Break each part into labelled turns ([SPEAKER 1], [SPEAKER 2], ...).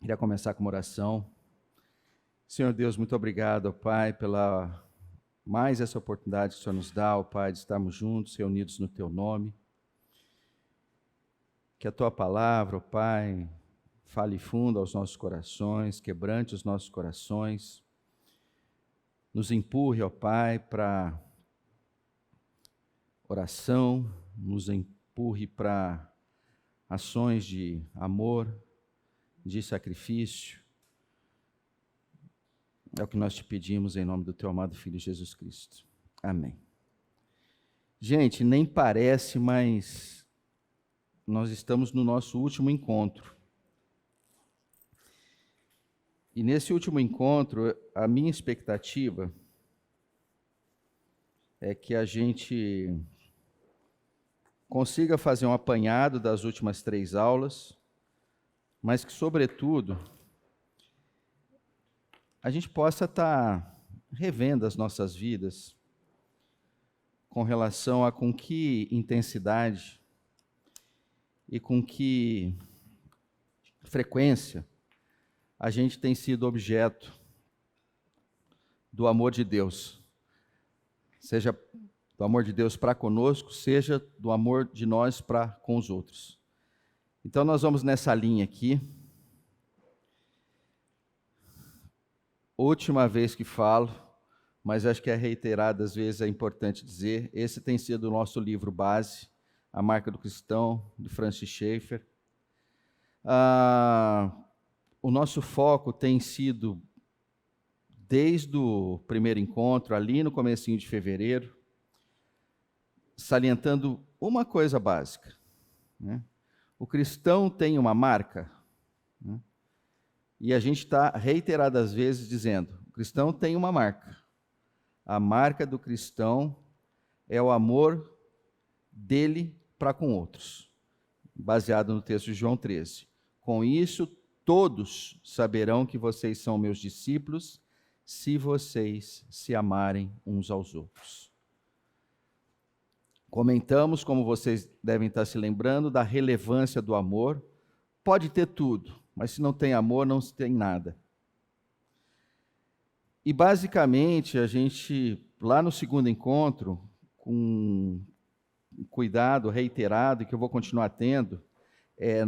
[SPEAKER 1] Queria começar com uma oração. Senhor Deus, muito obrigado, ó Pai, pela mais essa oportunidade que o Senhor nos dá, ó Pai, de estarmos juntos, reunidos no Teu nome. Que a Tua palavra, ó Pai, fale fundo aos nossos corações, quebrante os nossos corações, nos empurre, ó Pai, para oração, nos empurre para ações de amor, de sacrifício. É o que nós te pedimos em nome do Teu amado Filho Jesus Cristo. Amém. Gente, nem parece, mas nós estamos no nosso último encontro. E nesse último encontro, a minha expectativa é que a gente consiga fazer um apanhado das últimas 3 aulas, mas que, sobretudo, a gente possa estar revendo as nossas vidas com relação a com que intensidade e com que frequência a gente tem sido objeto do amor de Deus, seja do amor de Deus para conosco, seja do amor de nós para com os outros. Então nós vamos nessa linha aqui. Última vez que falo, mas acho que é reiteradas vezes, é importante dizer, esse tem sido o nosso livro base, A Marca do Cristão, de Francis Schaeffer. O nosso foco tem sido, desde o primeiro encontro, ali no comecinho de fevereiro, salientando uma coisa básica, né? O cristão tem uma marca, né? E a gente está reiteradas vezes dizendo, o cristão tem uma marca. A marca do cristão é o amor dele para com outros, baseado no texto de João 13. Com isso, todos saberão que vocês são meus discípulos, se vocês se amarem uns aos outros. Comentamos, como vocês devem estar se lembrando, da relevância do amor. Pode ter tudo, mas se não tem amor, não se tem nada. E basicamente, a gente, lá no segundo encontro, com cuidado reiterado, que eu vou continuar tendo,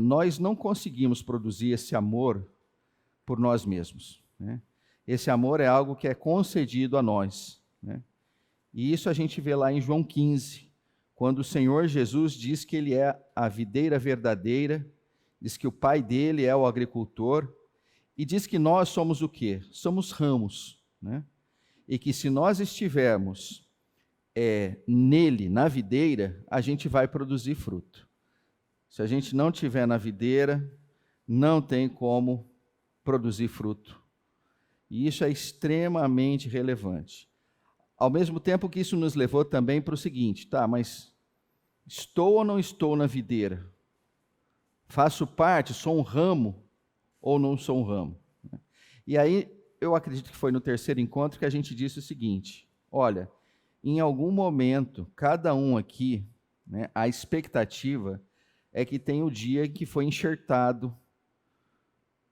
[SPEAKER 1] nós não conseguimos produzir esse amor por nós mesmos, né? Esse amor é algo que é concedido a nós, né? E isso a gente vê lá em João 15, quando o Senhor Jesus diz que Ele é a videira verdadeira, diz que o pai dele é o agricultor, e diz que nós somos o quê? Somos ramos, né? E que se nós estivermos nele, na videira, a gente vai produzir fruto. Se a gente não estiver na videira, não tem como produzir fruto. E isso é extremamente relevante. Ao mesmo tempo que isso nos levou também para o seguinte, tá, mas estou ou não estou na videira? Faço parte, sou um ramo ou não sou um ramo? E aí, eu acredito que foi no terceiro encontro que a gente disse o seguinte, olha, em algum momento, cada um aqui, né, a expectativa é que tem o dia em que foi enxertado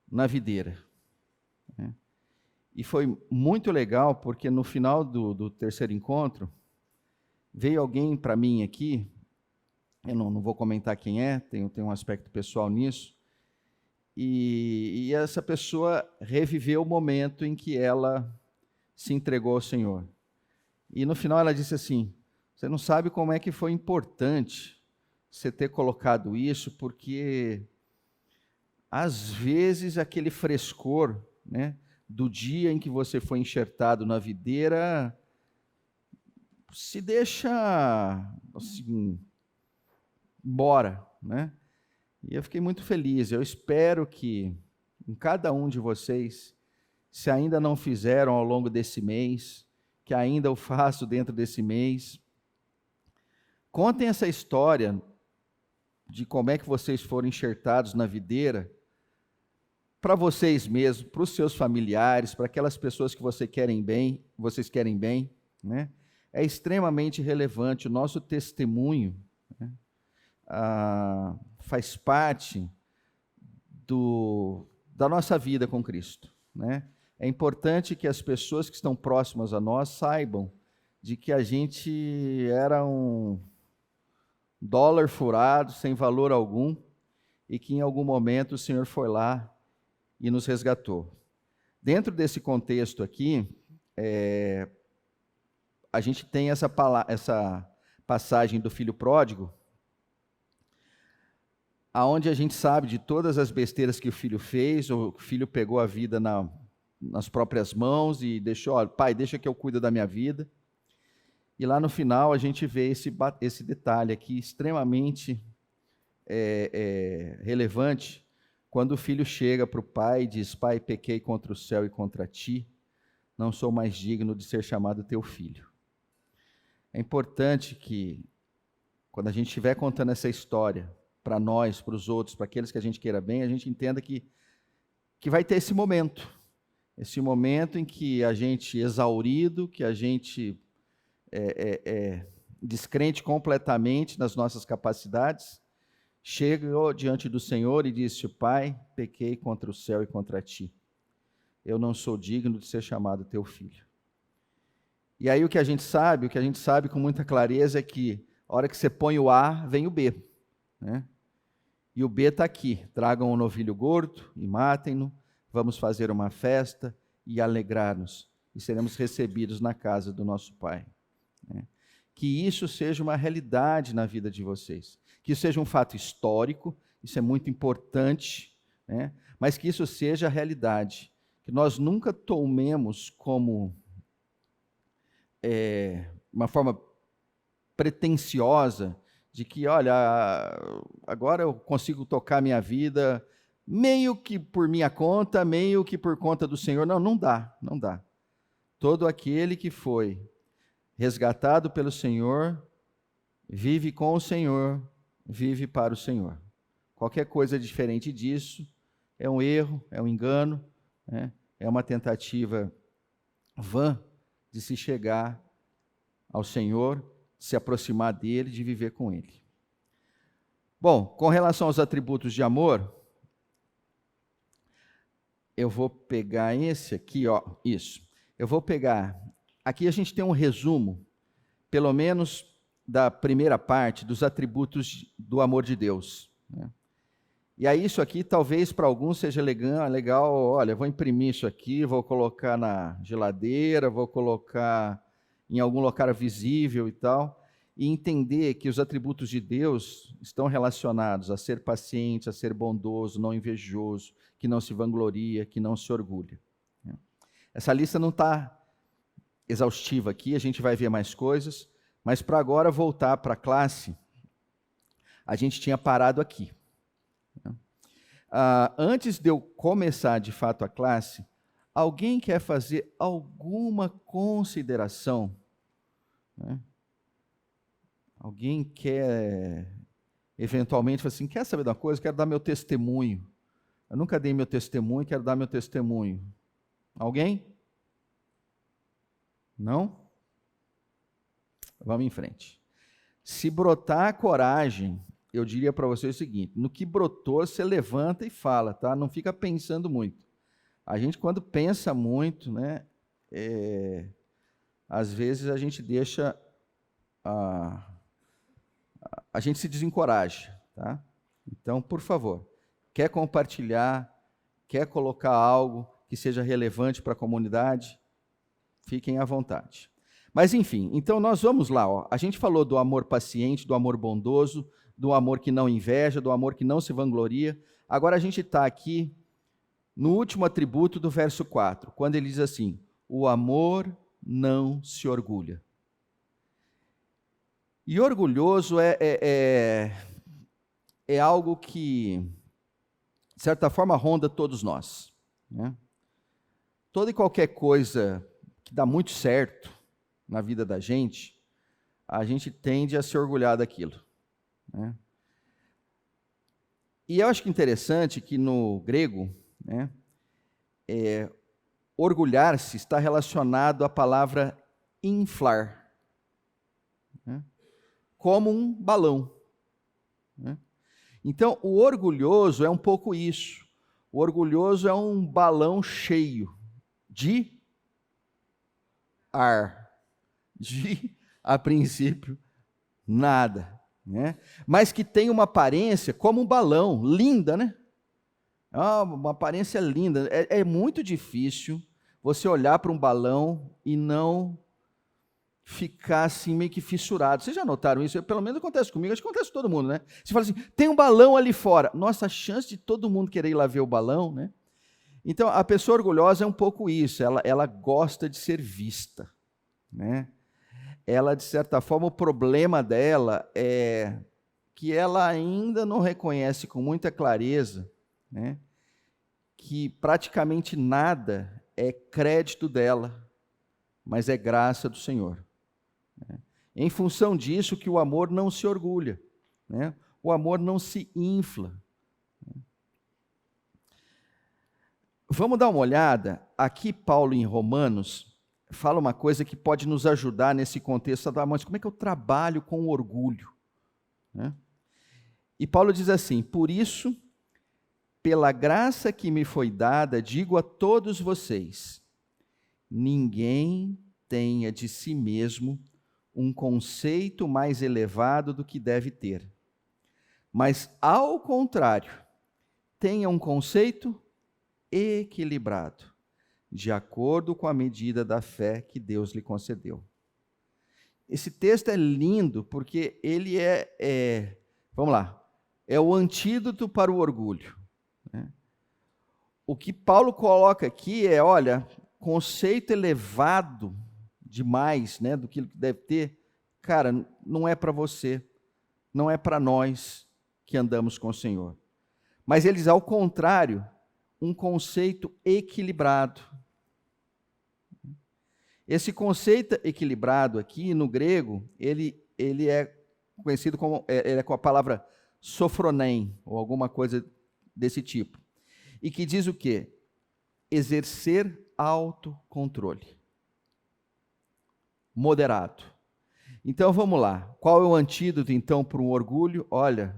[SPEAKER 1] na videira, né? E foi muito legal, porque no final do terceiro encontro, veio alguém para mim aqui, eu não vou comentar quem é, tem um aspecto pessoal nisso, e essa pessoa reviveu o momento em que ela se entregou ao Senhor. E no final ela disse assim, você não sabe como é que foi importante você ter colocado isso, porque às vezes aquele frescor, né, do dia em que você foi enxertado na videira, se deixa assim, embora, né? E eu fiquei muito feliz. Eu espero que em cada um de vocês, se ainda não fizeram ao longo desse mês, que ainda o faço dentro desse mês, contem essa história de como é que vocês foram enxertados na videira, para vocês mesmos, para os seus familiares, para aquelas pessoas que vocês querem bem, né? É extremamente relevante. O nosso testemunho, né, faz parte da nossa vida com Cristo, né? É importante que as pessoas que estão próximas a nós saibam de que a gente era um dólar furado, sem valor algum, e que em algum momento o Senhor foi lá e nos resgatou. Dentro desse contexto aqui, a gente tem essa passagem do filho pródigo, aonde a gente sabe de todas as besteiras que o filho fez, o filho pegou a vida nas próprias mãos e deixou, olha, pai, deixa que eu cuido da minha vida. E lá no final a gente vê esse detalhe aqui extremamente relevante, quando o filho chega para o pai e diz, pai, pequei contra o céu e contra ti, não sou mais digno de ser chamado teu filho. É importante que, quando a gente estiver contando essa história, para nós, para os outros, para aqueles que a gente queira bem, a gente entenda que vai ter esse momento em que a gente exaurido, que a gente descrente completamente nas nossas capacidades, chegou diante do Senhor e disse, pai, pequei contra o céu e contra ti, eu não sou digno de ser chamado teu filho. E aí o que a gente sabe com muita clareza é que a hora que você põe o A, vem o B, né? E o B está aqui, tragam um novilho gordo e matem-no, vamos fazer uma festa e alegrar-nos, e seremos recebidos na casa do nosso Pai. Né? Que isso seja uma realidade na vida de vocês, que isso seja um fato histórico, isso é muito importante, né? Mas que isso seja a realidade, que nós nunca tomemos como uma forma pretensiosa de que, olha, agora eu consigo tocar minha vida meio que por minha conta, meio que por conta do Senhor. Não, não dá. Todo aquele que foi resgatado pelo Senhor, vive com o Senhor, vive para o Senhor. Qualquer coisa diferente disso é um erro, é um engano, né? É uma tentativa vã de se chegar ao Senhor, se aproximar dele, de viver com ele. Bom, com relação aos atributos de amor, eu vou pegar esse aqui, ó, isso. Eu vou pegar, aqui a gente tem um resumo, pelo menos da primeira parte, dos atributos do amor de Deus, né? E aí isso aqui talvez para alguns seja legal, olha, vou imprimir isso aqui, vou colocar na geladeira, vou colocar em algum lugar visível e tal, e entender que os atributos de Deus estão relacionados a ser paciente, a ser bondoso, não invejoso, que não se vangloria, que não se orgulha. Essa lista não está exaustiva aqui, a gente vai ver mais coisas, mas para agora voltar para a classe, a gente tinha parado aqui. Antes de eu começar de fato a classe, alguém quer fazer alguma consideração? Né? Alguém quer, eventualmente, falar assim, quer saber de uma coisa? Quero dar meu testemunho. Eu nunca dei meu testemunho, quero dar meu testemunho. Alguém? Não? Vamos em frente. Se brotar a coragem, eu diria para você o seguinte, no que brotou, você levanta e fala, tá? Não fica pensando muito. A gente, quando pensa muito, né, às vezes a gente deixa, a gente se desencoraja, tá? Então, por favor, quer compartilhar, quer colocar algo que seja relevante para a comunidade, fiquem à vontade. Mas, enfim, então nós vamos lá, ó. A gente falou do amor paciente, do amor bondoso, do amor que não inveja, do amor que não se vangloria. Agora a gente está aqui no último atributo do verso 4, quando ele diz assim, o amor não se orgulha. E orgulhoso é algo que, de certa forma, ronda todos nós, né? Toda e qualquer coisa que dá muito certo na vida da gente, a gente tende a se orgulhar daquilo, né? E eu acho que interessante que no grego, né, orgulhar-se está relacionado à palavra inflar, né, como um balão, né? Então, o orgulhoso é um pouco isso. O orgulhoso é um balão cheio de ar, a princípio, nada, né? Mas que tem uma aparência como um balão, linda, né? Uma aparência linda. É muito difícil você olhar para um balão e não ficar assim meio que fissurado. Vocês já notaram isso? Pelo menos acontece comigo, acho que acontece com todo mundo, né? Você fala assim, tem um balão ali fora. Nossa, a chance de todo mundo querer ir lá ver o balão, né? Então, a pessoa orgulhosa é um pouco isso, ela gosta de ser vista, né? Ela, de certa forma, o problema dela é que ela ainda não reconhece com muita clareza, né, que praticamente nada é crédito dela, mas é graça do Senhor. Em função disso que o amor não se orgulha, né? O amor não se infla. Vamos dar uma olhada, aqui Paulo em Romanos fala uma coisa que pode nos ajudar nesse contexto, mas como é que eu trabalho com o orgulho? Né? E Paulo diz assim, por isso, pela graça que me foi dada, digo a todos vocês, ninguém tenha de si mesmo um conceito mais elevado do que deve ter. Mas, ao contrário, tenha um conceito equilibrado, de acordo com a medida da fé que Deus lhe concedeu. Esse texto é lindo porque ele vamos lá, é o antídoto para o orgulho. Né? O que Paulo coloca aqui é, olha, conceito elevado demais, né, do que ele deve ter, cara, não é para você, não é para nós que andamos com o Senhor. Mas ele diz, ao contrário, um conceito equilibrado. Esse conceito equilibrado aqui, no grego, ele é conhecido como, ele é com a palavra sofronem, ou alguma coisa desse tipo. E que diz o quê? Exercer autocontrole. Moderado. Então, vamos lá. Qual é o antídoto, então, para um orgulho? Olha,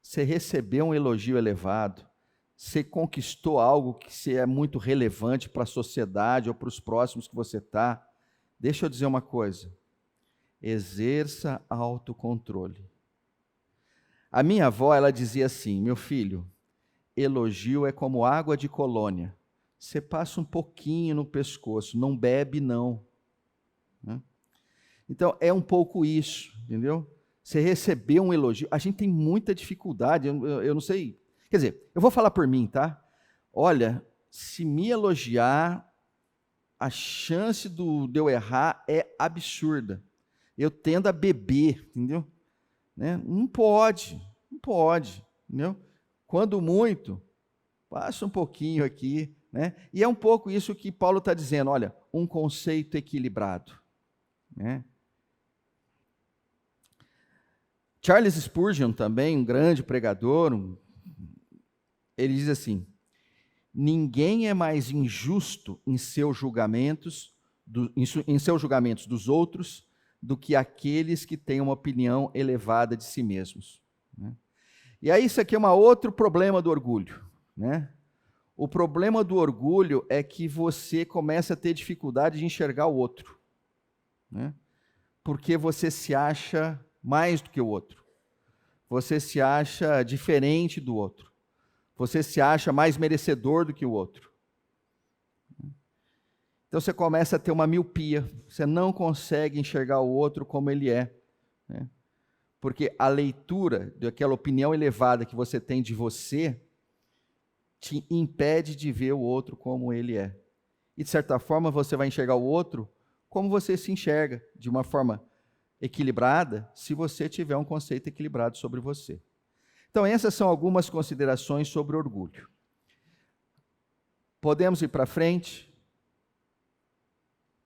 [SPEAKER 1] você recebeu um elogio elevado, você conquistou algo que é muito relevante para a sociedade ou para os próximos que você está. Deixa eu dizer uma coisa. Exerça autocontrole. A minha avó, ela dizia assim, meu filho, elogio é como água de colônia. Você passa um pouquinho no pescoço, não bebe não. Então, é um pouco isso, entendeu? Você recebeu um elogio. A gente tem muita dificuldade, eu não sei. Quer dizer, eu vou falar por mim, tá? Olha, se me elogiar, a chance de eu errar é absurda. Eu tendo a beber, entendeu? Né? Não pode, entendeu? Quando muito, passa um pouquinho aqui, né? E é um pouco isso que Paulo está dizendo, olha, um conceito equilibrado, né? Charles Spurgeon também, um grande pregador, ele diz assim, ninguém é mais injusto em seus julgamentos dos outros do que aqueles que têm uma opinião elevada de si mesmos. Né? E aí isso aqui é um outro problema do orgulho. Né? O problema do orgulho é que você começa a ter dificuldade de enxergar o outro. Né? Porque você se acha mais do que o outro. Você se acha diferente do outro. Você se acha mais merecedor do que o outro. Então você começa a ter uma miopia. Você não consegue enxergar o outro como ele é. Né? Porque a leitura daquela opinião elevada que você tem de você te impede de ver o outro como ele é. E de certa forma você vai enxergar o outro como você se enxerga, de uma forma equilibrada, se você tiver um conceito equilibrado sobre você. Então, essas são algumas considerações sobre orgulho. Podemos ir para frente?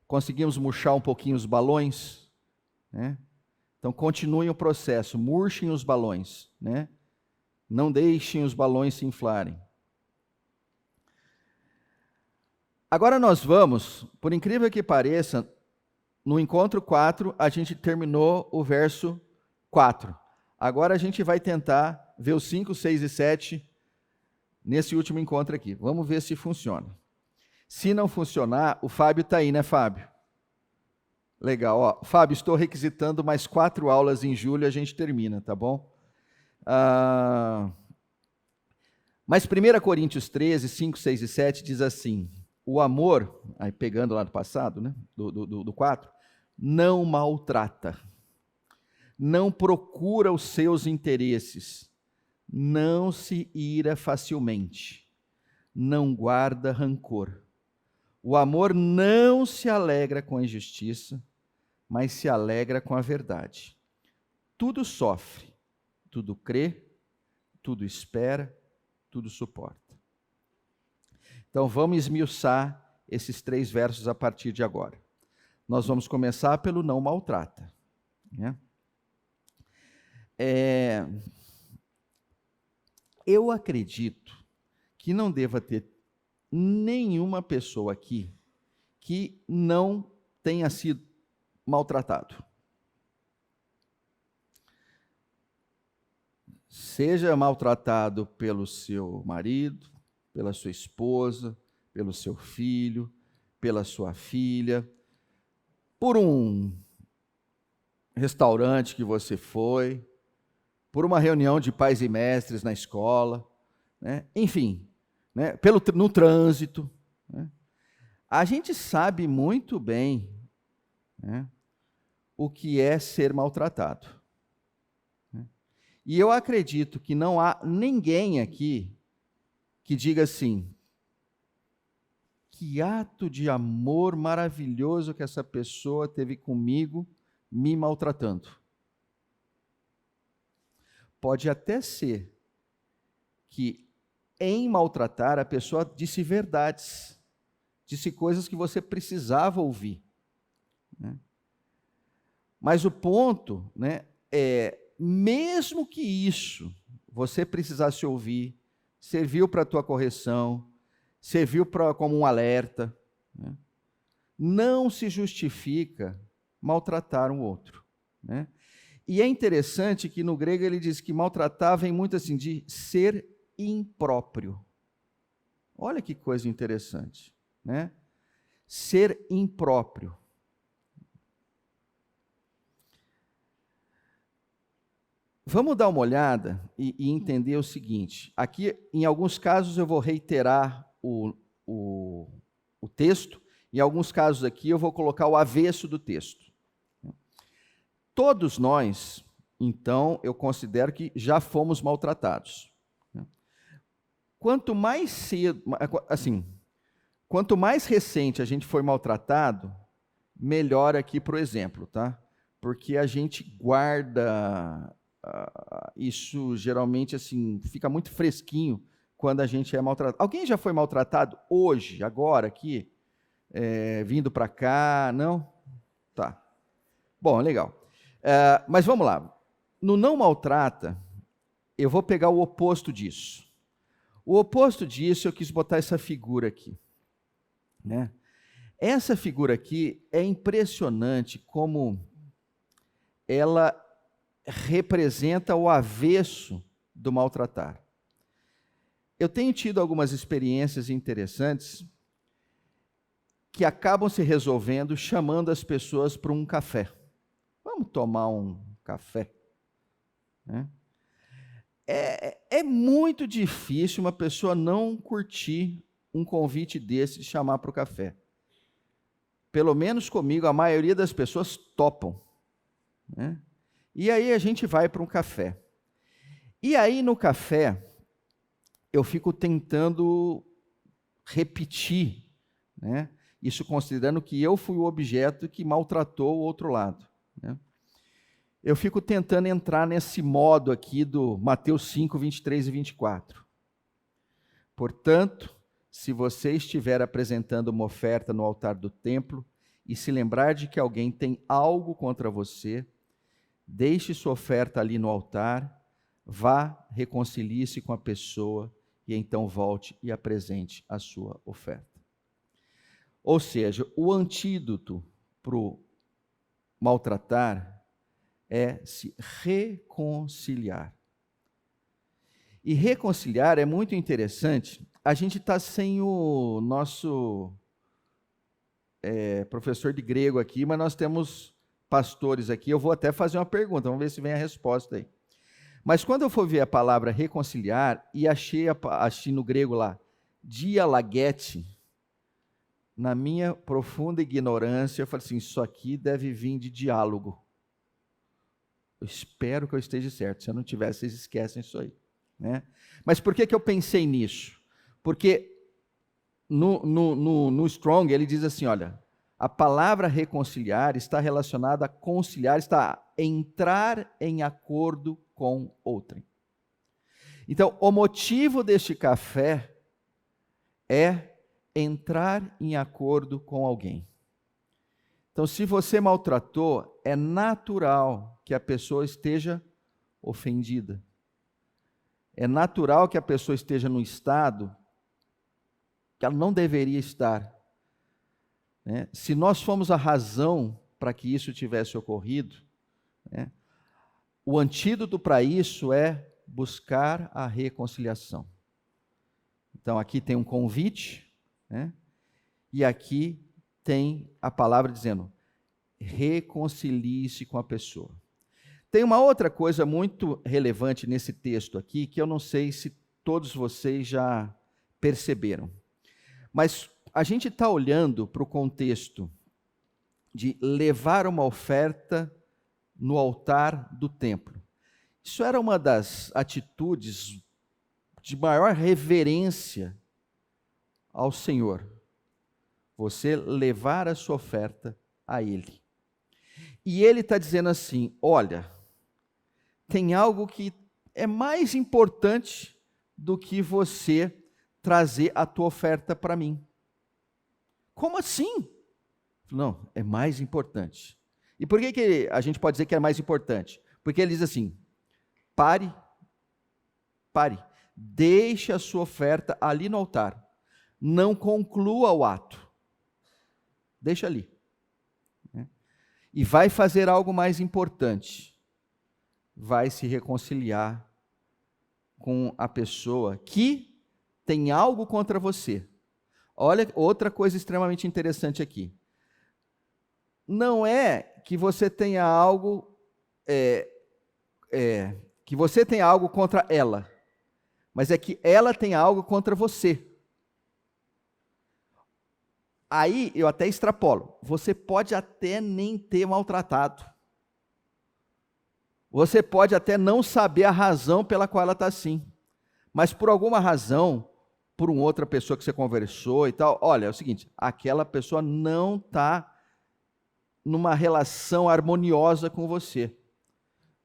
[SPEAKER 1] Conseguimos murchar um pouquinho os balões? Né? Então, continuem o processo, murchem os balões. Né? Não deixem os balões se inflarem. Agora nós vamos, por incrível que pareça, no encontro 4, a gente terminou o verso 4. Agora a gente vai tentar ver os 5, 6 e 7 nesse último encontro aqui. Vamos ver se funciona. Se não funcionar, o Fábio está aí, né, Fábio? Legal. Ó, Fábio, estou requisitando mais 4 aulas em julho, a gente termina, tá bom? Mas 1 Coríntios 13, 5, 6 e 7 diz assim, o amor, aí pegando lá do passado, né, do 4, não maltrata, não procura os seus interesses, não se ira facilmente, não guarda rancor. O amor não se alegra com a injustiça, mas se alegra com a verdade. Tudo sofre, tudo crê, tudo espera, tudo suporta. Então vamos esmiuçar esses 3 versos a partir de agora. Nós vamos começar pelo não maltrata, né? Eu acredito que não deva ter nenhuma pessoa aqui que não tenha sido maltratado. Seja maltratado pelo seu marido, pela sua esposa, pelo seu filho, pela sua filha, por um restaurante que você foi, por uma reunião de pais e mestres na escola, né? Enfim, né? No trânsito. Né? A gente sabe muito bem, né, o que é ser maltratado. Né? E eu acredito que não há ninguém aqui que diga assim, que ato de amor maravilhoso que essa pessoa teve comigo, me maltratando. Pode até ser que, em maltratar, a pessoa disse verdades, disse coisas que você precisava ouvir. Né? Mas o ponto, né, é, mesmo que isso você precisasse ouvir, serviu para a tua correção, serviu como um alerta, né? Não se justifica maltratar um outro. Né? E é interessante que no grego ele diz que maltratar vem muito assim de ser impróprio. Olha que coisa interessante, né? Ser impróprio. Vamos dar uma olhada e entender o seguinte. Aqui, em alguns casos, eu vou reiterar o texto, em alguns casos aqui eu vou colocar o avesso do texto. Todos nós, então, eu considero que já fomos maltratados. Quanto mais cedo, assim, quanto mais recente a gente foi maltratado, melhor aqui para o exemplo, tá? Porque a gente guarda isso geralmente assim fica muito fresquinho quando a gente é maltratado. Alguém já foi maltratado hoje, agora aqui, vindo para cá? Não? Tá. Bom, legal. Mas vamos lá. No não maltrata, eu vou pegar o oposto disso. O oposto disso, eu quis botar essa figura aqui. Né? Essa figura aqui é impressionante como ela representa o avesso do maltratar. Eu tenho tido algumas experiências interessantes que acabam se resolvendo chamando as pessoas para um café. Vamos tomar um café? Né? É muito difícil uma pessoa não curtir um convite desse de chamar para o café. Pelo menos comigo, a maioria das pessoas topam. Né? E aí a gente vai para um café. E aí no café, eu fico tentando repetir, né? Isso considerando que eu fui o objeto que maltratou o outro lado. Né? Eu fico tentando entrar nesse modo aqui do Mateus 5, 23 e 24. Portanto, se você estiver apresentando uma oferta no altar do templo e se lembrar de que alguém tem algo contra você, deixe sua oferta ali no altar, vá, reconcilie-se com a pessoa e então volte e apresente a sua oferta. Ou seja, o antídoto para o maltratar é se reconciliar. E reconciliar é muito interessante. A gente está sem o nosso professor de grego aqui, mas nós temos pastores aqui. Eu vou até fazer uma pergunta, vamos ver se vem a resposta aí. Mas quando eu for ver a palavra reconciliar, e achei no grego lá, dialagete, na minha profunda ignorância, eu falei assim, isso aqui deve vir de diálogo. Eu espero que eu esteja certo. Se eu não tiver, vocês esquecem isso aí. Né? Mas por que eu pensei nisso? Porque no Strong ele diz assim, olha, a palavra reconciliar está relacionada a conciliar, está a entrar em acordo com outrem. Então, o motivo deste café é entrar em acordo com alguém. Então, se você maltratou, é natural que a pessoa esteja ofendida. É natural que a pessoa esteja num estado que ela não deveria estar. Né? Se nós fomos a razão para que isso tivesse ocorrido, né, o antídoto para isso é buscar a reconciliação. Então, aqui tem um convite, né, e aqui tem a palavra dizendo, reconcilie-se com a pessoa. Tem uma outra coisa muito relevante nesse texto aqui, que eu não sei se todos vocês já perceberam. Mas a gente está olhando para o contexto de levar uma oferta no altar do templo. Isso era uma das atitudes de maior reverência ao Senhor. Você levar a sua oferta a Ele. E Ele está dizendo assim, olha, tem algo que é mais importante do que você trazer a tua oferta para mim. Como assim? Não, é mais importante. E por que a gente pode dizer que é mais importante? Porque ele diz assim, pare, deixe a sua oferta ali no altar, não conclua o ato, deixa ali. E vai fazer algo mais importante, vai se reconciliar com a pessoa que tem algo contra você. Olha, outra coisa extremamente interessante aqui. Não é que você tenha algo, que você tenha algo contra ela, mas é que ela tenha algo contra você. Aí eu até extrapolo. Você pode até nem ter maltratado. Você pode até não saber a razão pela qual ela está assim. Mas por alguma razão, por uma outra pessoa que você conversou e tal, olha, é o seguinte, aquela pessoa não está numa relação harmoniosa com você.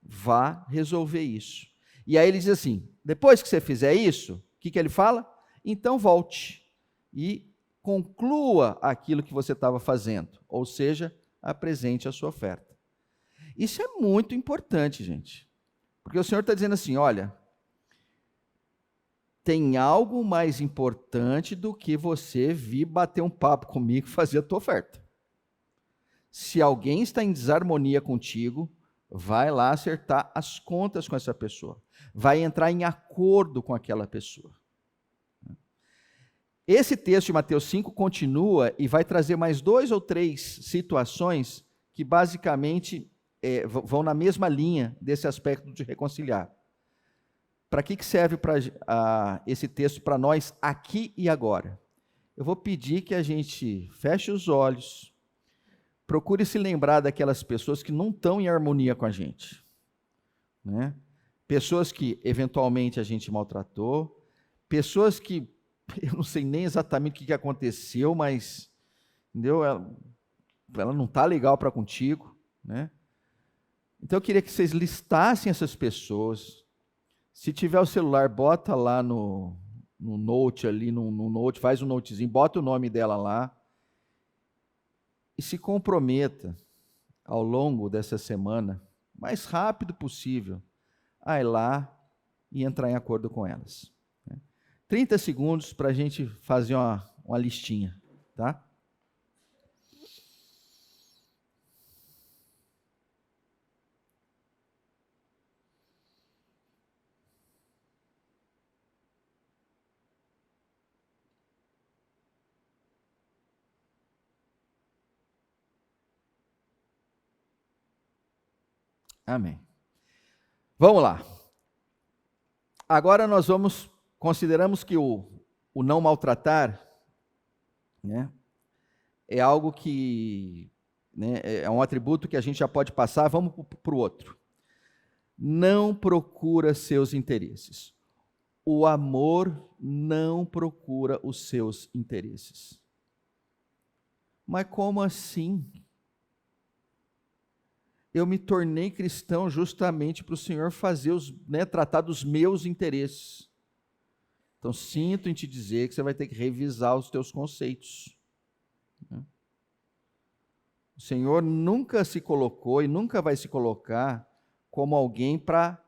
[SPEAKER 1] Vá resolver isso. E aí ele diz assim, depois que você fizer isso, o que ele fala? Então volte e conclua aquilo que você estava fazendo, ou seja, apresente a sua oferta. Isso é muito importante, gente, porque o Senhor está dizendo assim, olha, tem algo mais importante do que você vir bater um papo comigo e fazer a tua oferta. Se alguém está em desarmonia contigo, vai lá acertar as contas com essa pessoa, vai entrar em acordo com aquela pessoa. Esse texto de Mateus 5 continua e vai trazer mais 2 ou 3 situações que basicamente vão na mesma linha desse aspecto de reconciliar. Para que serve esse texto para nós aqui e agora? Eu vou pedir que a gente feche os olhos, procure se lembrar daquelas pessoas que não estão em harmonia com a gente. Né? Pessoas que eventualmente a gente maltratou, pessoas que eu não sei nem exatamente o que aconteceu, mas entendeu? Ela não está legal para contigo, né? Então eu queria que vocês listassem essas pessoas. Se tiver o celular, bota lá no note ali, no note, faz um notezinho, bota o nome dela lá e se comprometa ao longo dessa semana, o mais rápido possível, a ir lá e entrar em acordo com elas. 30 segundos para a gente fazer uma listinha, tá? Amém. Vamos lá. Agora nós consideramos que o não maltratar, né, é algo que, né, é um atributo que a gente já pode passar. Vamos para o outro. Não procura seus interesses. O amor não procura os seus interesses. Mas como assim? Eu me tornei cristão justamente para o Senhor fazer tratar dos meus interesses. Então, sinto em te dizer que você vai ter que revisar os teus conceitos. O Senhor nunca se colocou e nunca vai se colocar como alguém para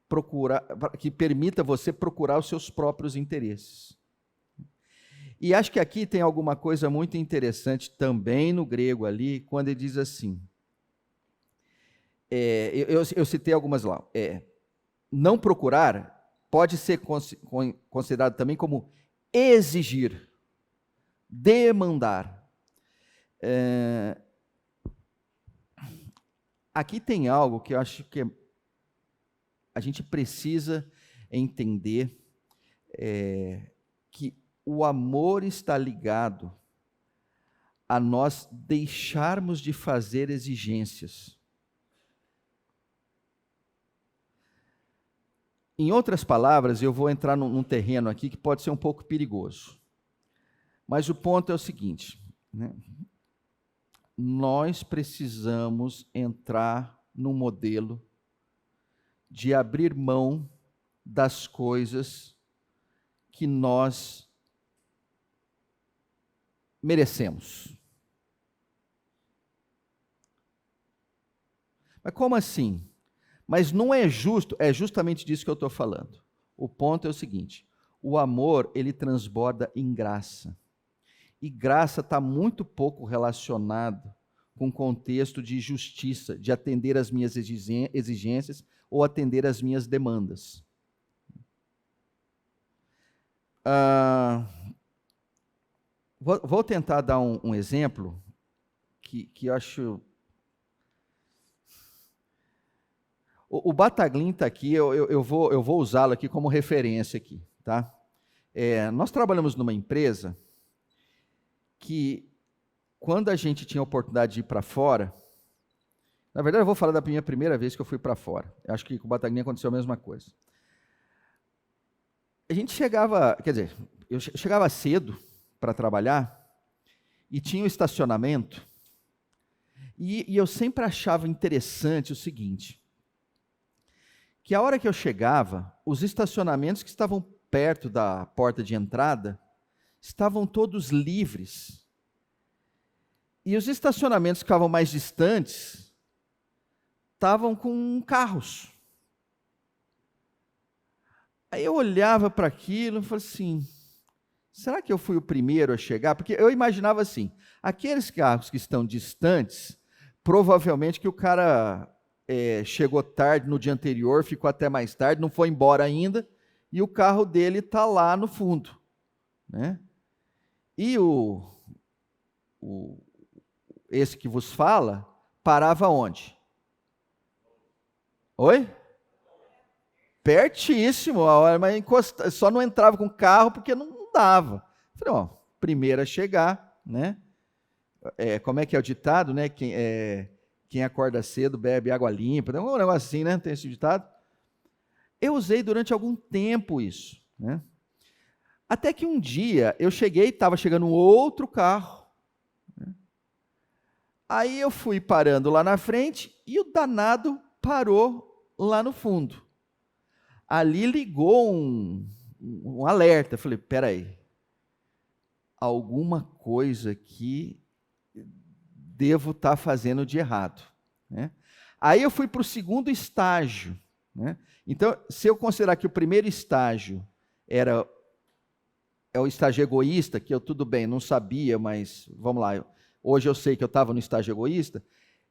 [SPEAKER 1] procurar, que permita você procurar os seus próprios interesses. E acho que aqui tem alguma coisa muito interessante também no grego ali, quando ele diz assim, eu citei algumas lá, não procurar pode ser considerado também como exigir, demandar. Aqui tem algo que eu acho que a gente precisa entender, que o amor está ligado a nós deixarmos de fazer exigências. Em outras palavras, eu vou entrar num terreno aqui que pode ser um pouco perigoso. Mas o ponto é o seguinte, né? Nós precisamos entrar num modelo de abrir mão das coisas que nós merecemos. Mas como assim? Mas não é justo, é justamente disso que eu estou falando. O ponto é o seguinte, o amor, ele transborda em graça. E graça está muito pouco relacionado com o contexto de justiça, de atender às minhas exigências ou atender às minhas demandas. Vou tentar dar um exemplo que eu acho... O Bataglin está aqui, eu vou usá-lo aqui como referência aqui, tá? Nós trabalhamos numa empresa que, quando a gente tinha a oportunidade de ir para fora, na verdade eu vou falar da minha primeira vez que eu fui para fora, eu acho que com o Bataglin aconteceu a mesma coisa. A gente chegava, quer dizer, eu chegava cedo para trabalhar e tinha um estacionamento, e eu sempre achava interessante o seguinte, que a hora que eu chegava, os estacionamentos que estavam perto da porta de entrada estavam todos livres. E os estacionamentos que ficavam mais distantes estavam com carros. Aí eu olhava para aquilo e falei assim, será que eu fui o primeiro a chegar? Porque eu imaginava assim, aqueles carros que estão distantes, provavelmente que o cara chegou tarde no dia anterior, ficou até mais tarde, não foi embora ainda, e o carro dele está lá no fundo, né? E esse que vos fala, parava onde? Oi? Pertíssimo, a hora, mas só não entrava com o carro porque não dava. Falei, primeiro a chegar, né? Como é que é o ditado, né? Quem acorda cedo bebe água limpa, um negócio assim, né? Tem esse ditado. Eu usei durante algum tempo isso, né? Até que um dia eu cheguei, estava chegando um outro carro, né? Aí eu fui parando lá na frente e o danado parou lá no fundo. Ali ligou um alerta. Falei, peraí, alguma coisa aqui devo estar fazendo de errado, né? Aí eu fui para o segundo estágio, né? Então, se eu considerar que o primeiro estágio é o estágio egoísta, que eu tudo bem, não sabia, mas vamos lá, hoje eu sei que eu estava no estágio egoísta,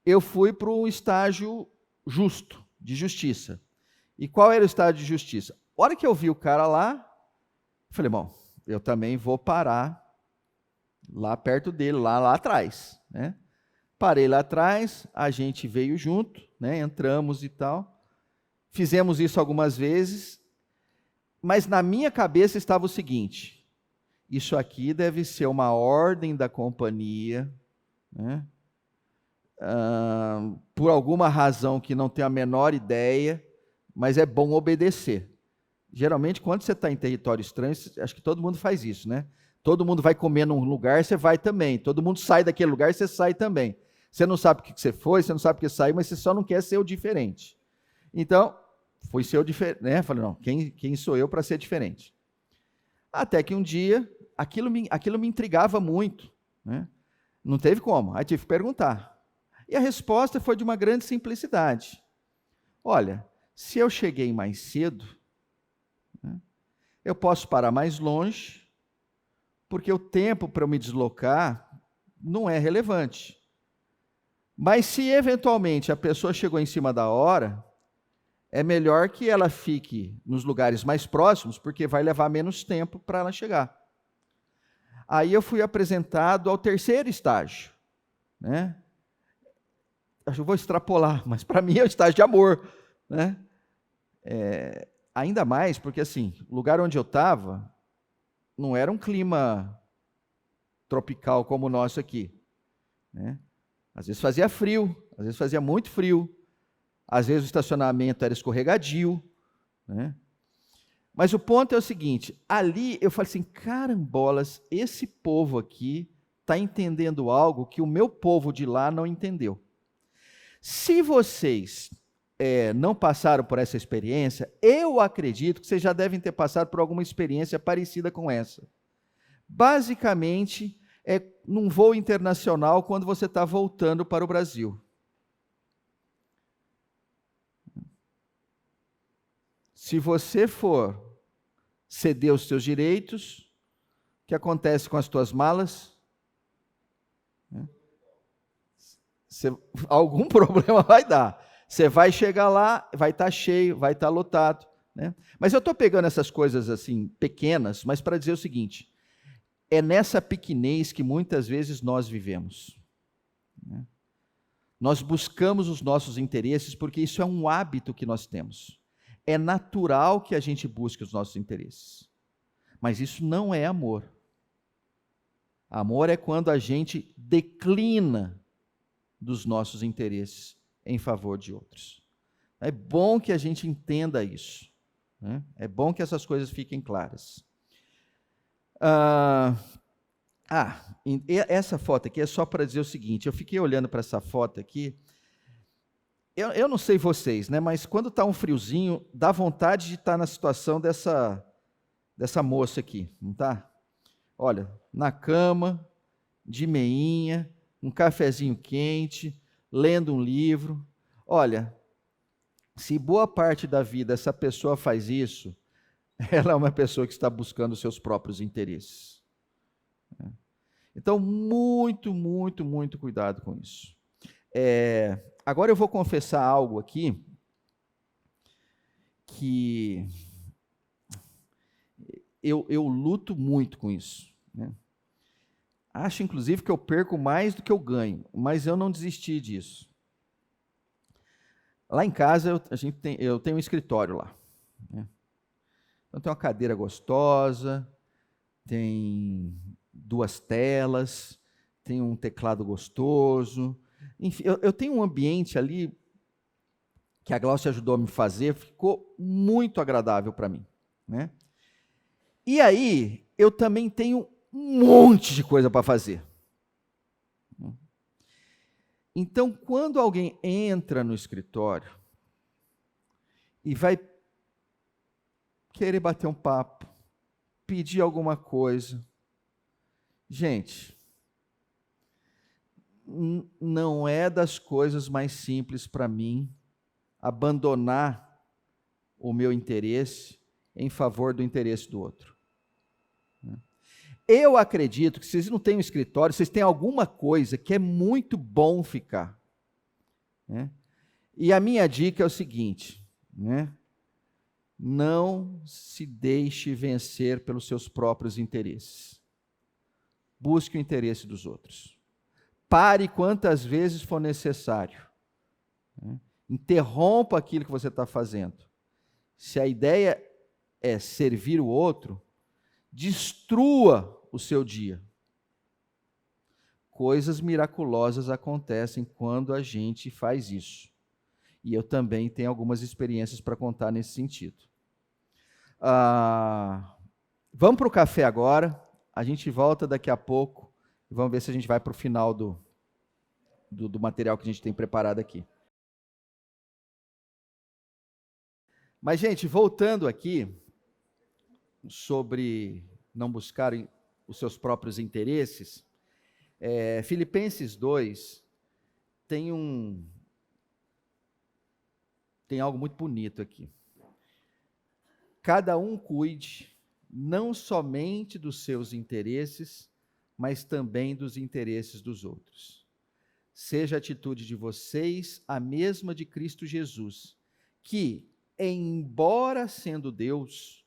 [SPEAKER 1] eu fui para um estágio justo, de justiça. E qual era o estágio de justiça? A hora que eu vi o cara lá, eu falei, bom, eu também vou parar lá perto dele, lá atrás, né? Parei lá atrás, a gente veio junto, né? Entramos e tal. Fizemos isso algumas vezes, mas na minha cabeça estava o seguinte: isso aqui deve ser uma ordem da companhia, né? Por alguma razão que não tenho a menor ideia, mas é bom obedecer. Geralmente, quando você está em território estranho, acho que todo mundo faz isso, né? Todo mundo vai comer num lugar, você vai também. Todo mundo sai daquele lugar, você sai também. Você não sabe o que você foi, você não sabe o que saiu, mas você só não quer ser o diferente. Então, fui ser o diferente, né? Falei, não, quem sou eu para ser diferente? Até que um dia, aquilo me intrigava muito, né? Não teve como, aí tive que perguntar. E a resposta foi de uma grande simplicidade. Olha, se eu cheguei mais cedo, né, eu posso parar mais longe, porque o tempo para eu me deslocar não é relevante. Mas se eventualmente a pessoa chegou em cima da hora, é melhor que ela fique nos lugares mais próximos, porque vai levar menos tempo para ela chegar. Aí eu fui apresentado ao terceiro estágio, né? Acho que eu vou extrapolar, mas para mim é o estágio de amor, né? Ainda mais porque, assim, o lugar onde eu estava não era um clima tropical como o nosso aqui, né? Às vezes fazia frio, às vezes fazia muito frio, às vezes o estacionamento era escorregadio, né? Mas o ponto é o seguinte, ali eu falei assim, carambolas, esse povo aqui está entendendo algo que o meu povo de lá não entendeu. Se vocês não passaram por essa experiência, eu acredito que vocês já devem ter passado por alguma experiência parecida com essa. Basicamente, é num voo internacional quando você está voltando para o Brasil. Se você for ceder os seus direitos, o que acontece com as tuas malas? Algum problema vai dar. Você vai chegar lá, vai estar cheio, vai estar lotado, né? Mas eu estou pegando essas coisas assim, pequenas, mas para dizer o seguinte, é nessa pequenez que muitas vezes nós vivemos, né? Nós buscamos os nossos interesses porque isso é um hábito que nós temos. É natural que a gente busque os nossos interesses. Mas isso não é amor. Amor é quando a gente declina dos nossos interesses em favor de outros. É bom que a gente entenda isso, né? É bom que essas coisas fiquem claras. Essa foto aqui é só para dizer o seguinte, eu fiquei olhando para essa foto aqui, eu não sei vocês, né, mas quando está um friozinho, dá vontade de estar na situação dessa moça aqui, não está? Olha, na cama, de meinha, um cafezinho quente, lendo um livro. Olha, se boa parte da vida essa pessoa faz isso, ela é uma pessoa que está buscando os seus próprios interesses. Então, muito, muito, muito cuidado com isso. Agora eu vou confessar algo aqui que eu luto muito com isso, né? Acho, inclusive, que eu perco mais do que eu ganho, mas eu não desisti disso. Lá em casa, eu tenho um escritório lá, né? Então, tem uma cadeira gostosa, tem 2 telas, tem um teclado gostoso. Enfim, eu tenho um ambiente ali que a Glaucia ajudou a me fazer, ficou muito agradável para mim, né? E aí, eu também tenho um monte de coisa para fazer. Então, quando alguém entra no escritório e vai querer bater um papo, pedir alguma coisa, gente, não é das coisas mais simples para mim abandonar o meu interesse em favor do interesse do outro. Eu acredito que vocês não têm um escritório, vocês têm alguma coisa que é muito bom ficar, né? E a minha dica é o seguinte, né? Não se deixe vencer pelos seus próprios interesses. Busque o interesse dos outros. pare quantas vezes for necessário. Interrompa aquilo que você está fazendo. Se a ideia é servir o outro, destrua o seu dia. Coisas miraculosas acontecem quando a gente faz isso. E eu também tenho algumas experiências para contar nesse sentido. Vamos para o café agora. A gente volta daqui a pouco. E vamos ver se a gente vai para o final do material que a gente tem preparado aqui. Mas, gente, voltando aqui sobre não buscarem os seus próprios interesses, Filipenses 2 tem algo muito bonito aqui. Cada um cuide não somente dos seus interesses, mas também dos interesses dos outros. Seja a atitude de vocês a mesma de Cristo Jesus, que, embora sendo Deus,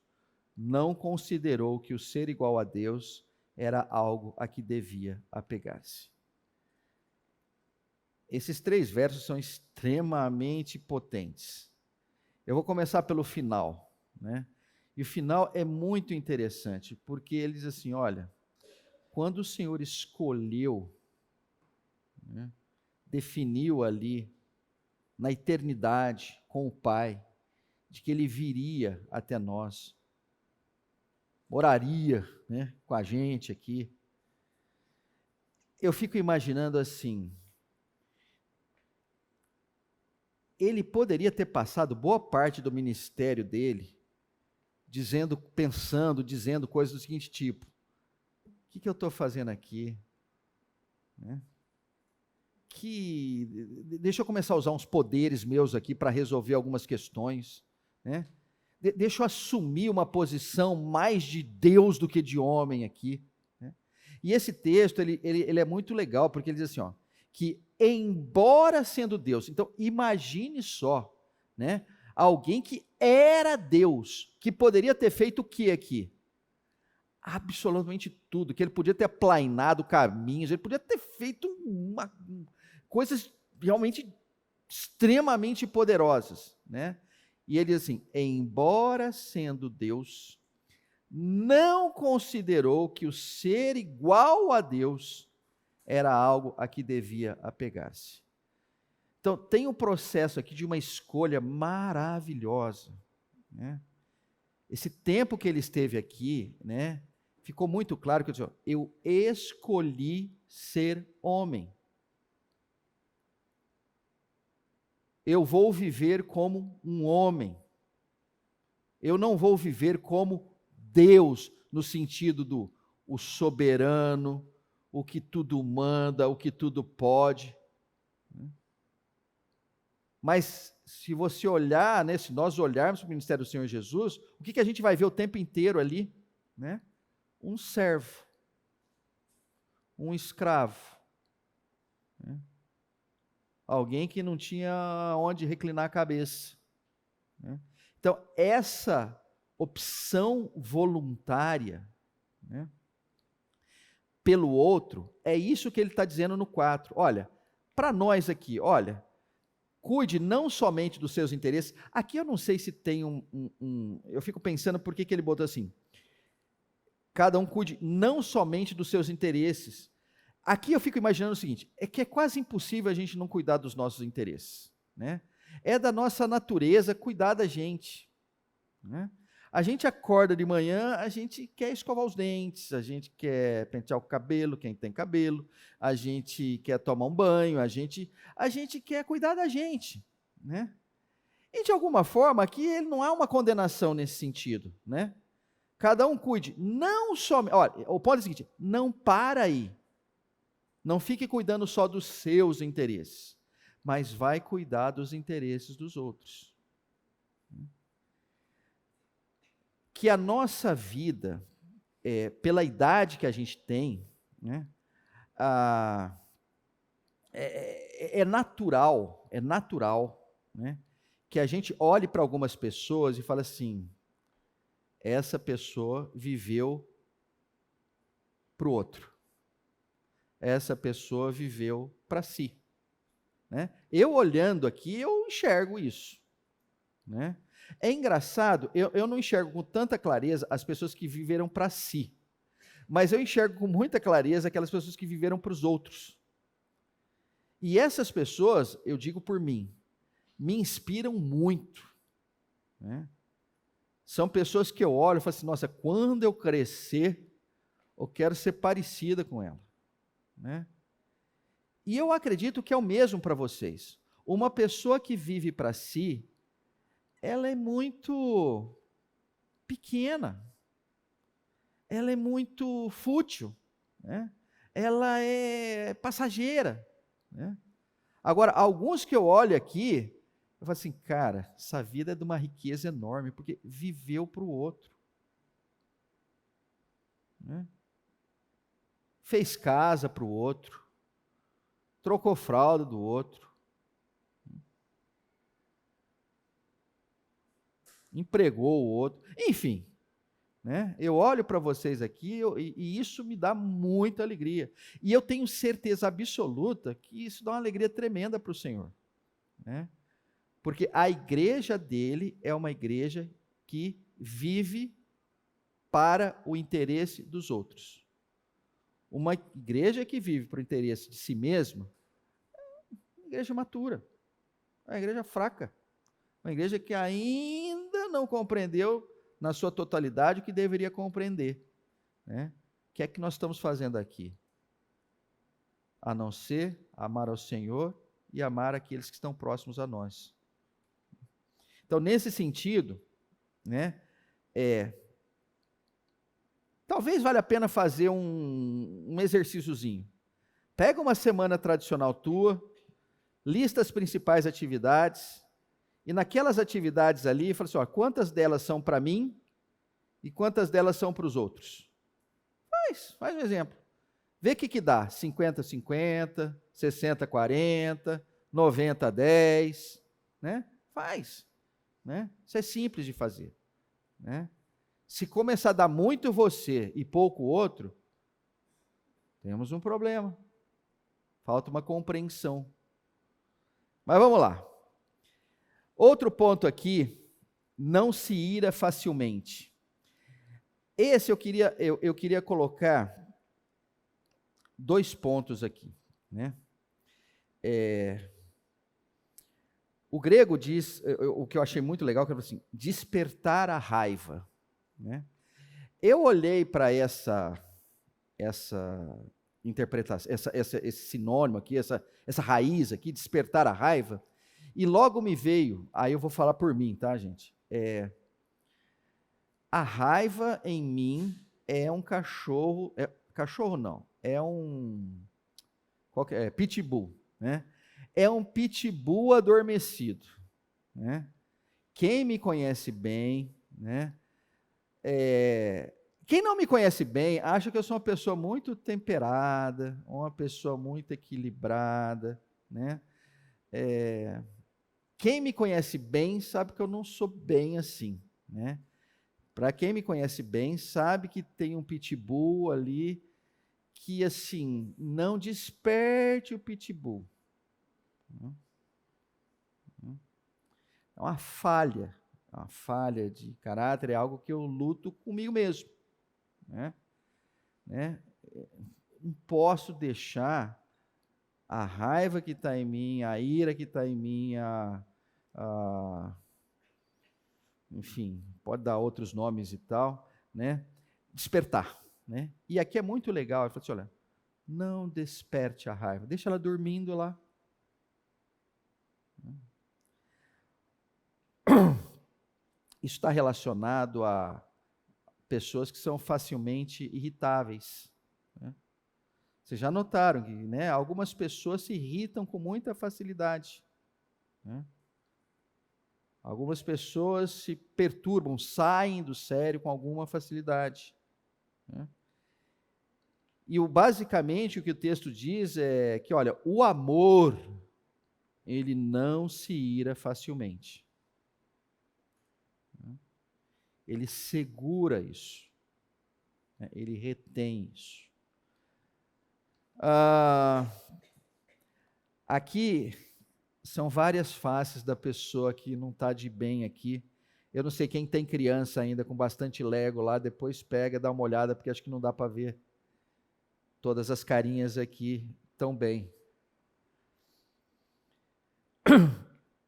[SPEAKER 1] não considerou que o ser igual a Deus era algo a que devia apegar-se. Esses 3 versos são extremamente potentes. Eu vou começar pelo final, né? E o final é muito interessante, porque ele diz assim, olha, quando o Senhor escolheu, né, definiu ali, na eternidade, com o Pai, de que Ele viria até nós, moraria, né, com a gente aqui. Eu fico imaginando assim, Ele poderia ter passado boa parte do ministério dele, dizendo coisas do seguinte tipo, o que eu estou fazendo aqui? Né? Deixa eu começar a usar uns poderes meus aqui para resolver algumas questões, né? Deixa eu assumir uma posição mais de Deus do que de homem aqui, né? E esse texto, ele é muito legal, porque ele diz assim, que embora sendo Deus, então imagine só, né? Alguém que era Deus, que poderia ter feito o que aqui? Absolutamente tudo, que ele podia ter aplainado caminhos, ele podia ter feito coisas realmente extremamente poderosas, né? E ele diz assim, embora sendo Deus, não considerou que o ser igual a Deus era algo a que devia apegar-se. Então, tem um processo aqui de uma escolha maravilhosa, né? Esse tempo que ele esteve aqui, né, ficou muito claro que eu escolhi ser homem. Eu vou viver como um homem. Eu não vou viver como Deus, no sentido do o soberano, o que tudo manda, o que tudo pode. Mas se você olhar, né, se nós olharmos para o ministério do Senhor Jesus, o que a gente vai ver o tempo inteiro ali? Né? Um servo, um escravo, né? Alguém que não tinha onde reclinar a cabeça, né? Então, essa opção voluntária, né, pelo outro, é isso que ele está dizendo no 4. Olha, para nós aqui, olha, cuide não somente dos seus interesses. Aqui eu não sei se tem eu fico pensando por que ele botou assim. Cada um cuide não somente dos seus interesses. Aqui eu fico imaginando o seguinte, é que é quase impossível a gente não cuidar dos nossos interesses, né? É da nossa natureza cuidar da gente, né? A gente acorda de manhã, a gente quer escovar os dentes, a gente quer pentear o cabelo, quem tem cabelo, a gente quer tomar um banho, a gente quer cuidar da gente, né? E de alguma forma aqui ele não há uma condenação nesse sentido, né? Cada um cuide, não somente, olha, o ponto é o seguinte, não para aí, não fique cuidando só dos seus interesses, mas vai cuidar dos interesses dos outros. Que a nossa vida, pela idade que a gente tem, né, é natural, né, que a gente olhe para algumas pessoas e fale assim, essa pessoa viveu para o outro. essa pessoa viveu para si. Né? Eu olhando aqui, eu enxergo isso. Né? É engraçado, eu não enxergo com tanta clareza as pessoas que viveram para si, mas eu enxergo com muita clareza aquelas pessoas que viveram para os outros. E essas pessoas, eu digo por mim, me inspiram muito. Né? São pessoas que eu olho e falo assim, nossa, quando eu crescer, eu quero ser parecida com ela. Né? E eu acredito que é o mesmo para vocês. Uma pessoa que vive para si, ela é muito pequena, ela é muito fútil, né? Ela é passageira. Né? Agora, alguns que eu olho aqui, eu falo assim, cara, essa vida é de uma riqueza enorme, porque viveu para o outro. Né? Fez casa para o outro, trocou fralda do outro, empregou o outro, enfim. Né? Eu olho para vocês aqui e isso me dá muita alegria. E eu tenho certeza absoluta que isso dá uma alegria tremenda para o Senhor. Né? Porque a igreja dele é uma igreja que vive para o interesse dos outros. Uma igreja que vive para o interesse de si mesma, é uma igreja matura, é uma igreja fraca, uma igreja que ainda não compreendeu na sua totalidade o que deveria compreender. Né? O que é que nós estamos fazendo aqui? A não ser amar ao Senhor e amar aqueles que estão próximos a nós. Então, nesse sentido, né, talvez valha a pena fazer um exercíciozinho. Pega uma semana tradicional tua, lista as principais atividades, e naquelas atividades ali, fala assim, ó, quantas delas são para mim e quantas delas são para os outros? Faz um exemplo. Vê o que dá, 50-50, 60-40, 90-10, né? Faz. Né? Isso é simples de fazer. Né? Se começar a dar muito você e pouco outro, temos um problema. Falta uma compreensão. Mas vamos lá. Outro ponto aqui, não se ira facilmente. Esse eu queria colocar 2 pontos aqui. Né? O grego diz, o que eu achei muito legal, que é assim, despertar a raiva. Né? Eu olhei para essa interpretação, esse sinônimo aqui, essa raiz aqui, despertar a raiva, e logo me veio, aí eu vou falar por mim, tá, gente? A raiva em mim é um cachorro, cachorro não, é um pitbull, né? É um pitbull adormecido, né? Quem me conhece bem, né? Quem não me conhece bem, acha que eu sou uma pessoa muito temperada, uma pessoa muito equilibrada, né? Quem me conhece bem sabe que eu não sou bem assim, né? Para quem me conhece bem, sabe que tem um pitbull ali que, assim, não desperte o pitbull. É uma falha de caráter, é algo que eu luto comigo mesmo. Né? Não posso deixar a raiva que está em mim, a ira que está em mim, enfim, pode dar outros nomes e tal, né? Despertar. Né? E aqui é muito legal, ele fala assim, olha, não desperte a raiva, deixa ela dormindo lá. Isso está relacionado a pessoas que são facilmente irritáveis. Né? Vocês já notaram que, né, algumas pessoas se irritam com muita facilidade. Né? Algumas pessoas se perturbam, saem do sério com alguma facilidade. Né? E basicamente o que o texto diz é que, olha, o amor, ele não se ira facilmente. Ele segura isso. Ele retém isso. Ah, aqui são várias faces da pessoa que não está de bem aqui. Eu não sei quem tem criança ainda com bastante Lego lá, depois pega, dá uma olhada, porque acho que não dá para ver todas as carinhas aqui tão bem.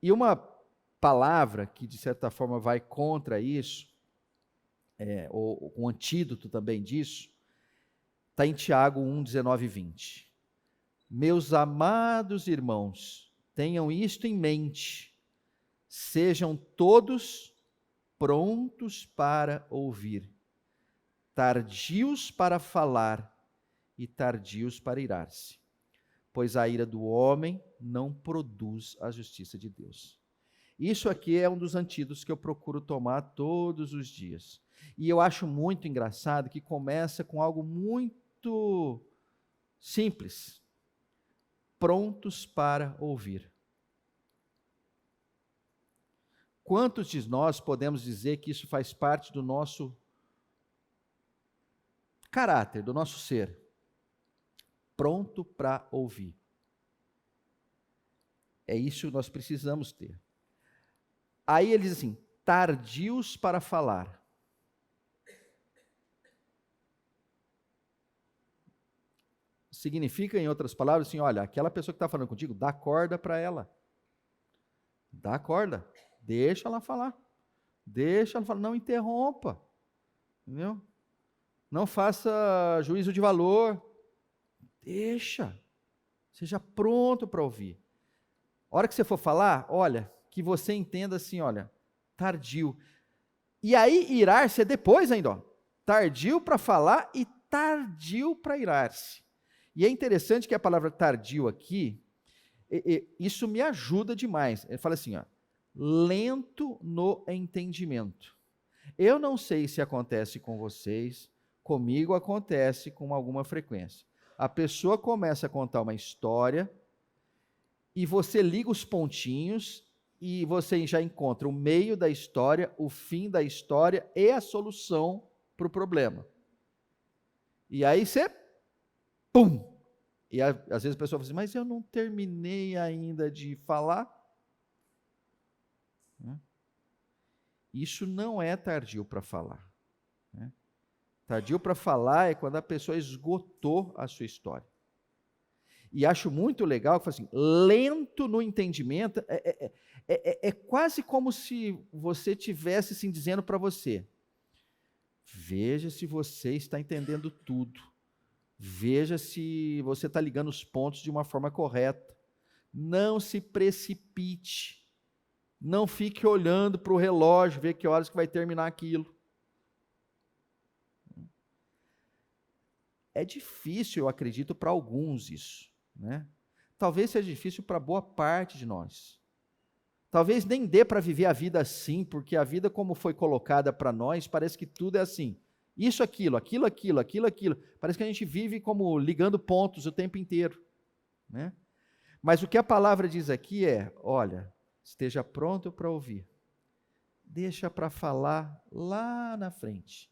[SPEAKER 1] E uma palavra que, de certa forma, vai contra isso, ou um antídoto também disso, está em Tiago 1, 19 e 20. Meus amados irmãos, tenham isto em mente, sejam todos prontos para ouvir, tardios para falar e tardios para irar-se, pois a ira do homem não produz a justiça de Deus. Isso aqui é um dos antídotos que eu procuro tomar todos os dias. E eu acho muito engraçado que começa com algo muito simples. Prontos para ouvir. Quantos de nós podemos dizer que isso faz parte do nosso caráter, do nosso ser? Pronto para ouvir. É isso que nós precisamos ter. Aí ele diz assim, tardios para falar. Significa, em outras palavras, assim, olha, aquela pessoa que está falando contigo, dá corda para ela. Dá corda. Deixa ela falar. Deixa ela falar. Não interrompa. Entendeu? Não faça juízo de valor. Deixa. Seja pronto para ouvir. A hora que você for falar, olha, que você entenda assim, olha, tardio. E aí, irar-se é depois ainda, ó. Tardio para falar e tardio para irar-se. E é interessante que a palavra tardio aqui, isso me ajuda demais. Ele fala assim, ó, lento no entendimento. Eu não sei se acontece com vocês, comigo acontece com alguma frequência. A pessoa começa a contar uma história e você liga os pontinhos e você já encontra o meio da história, o fim da história e a solução para o problema. E aí você, pum! E às vezes a pessoa fala assim, mas eu não terminei ainda de falar. Isso não é tardio para falar. Tardio para falar é quando a pessoa esgotou a sua história. E acho muito legal que fala assim, lento no entendimento, é quase como se você estivesse assim, dizendo para você, veja se você está entendendo tudo, veja se você está ligando os pontos de uma forma correta, não se precipite, não fique olhando para o relógio, ver que horas que vai terminar aquilo. É difícil, eu acredito, para alguns isso. Né? Talvez seja difícil para boa parte de nós. Talvez nem dê para viver a vida assim, porque a vida como foi colocada para nós, parece que tudo é assim. Isso, aquilo, aquilo, aquilo, aquilo, aquilo. Parece que a gente vive como ligando pontos o tempo inteiro. Né? Mas o que a palavra diz aqui é, olha, esteja pronto para ouvir. Deixa para falar lá na frente.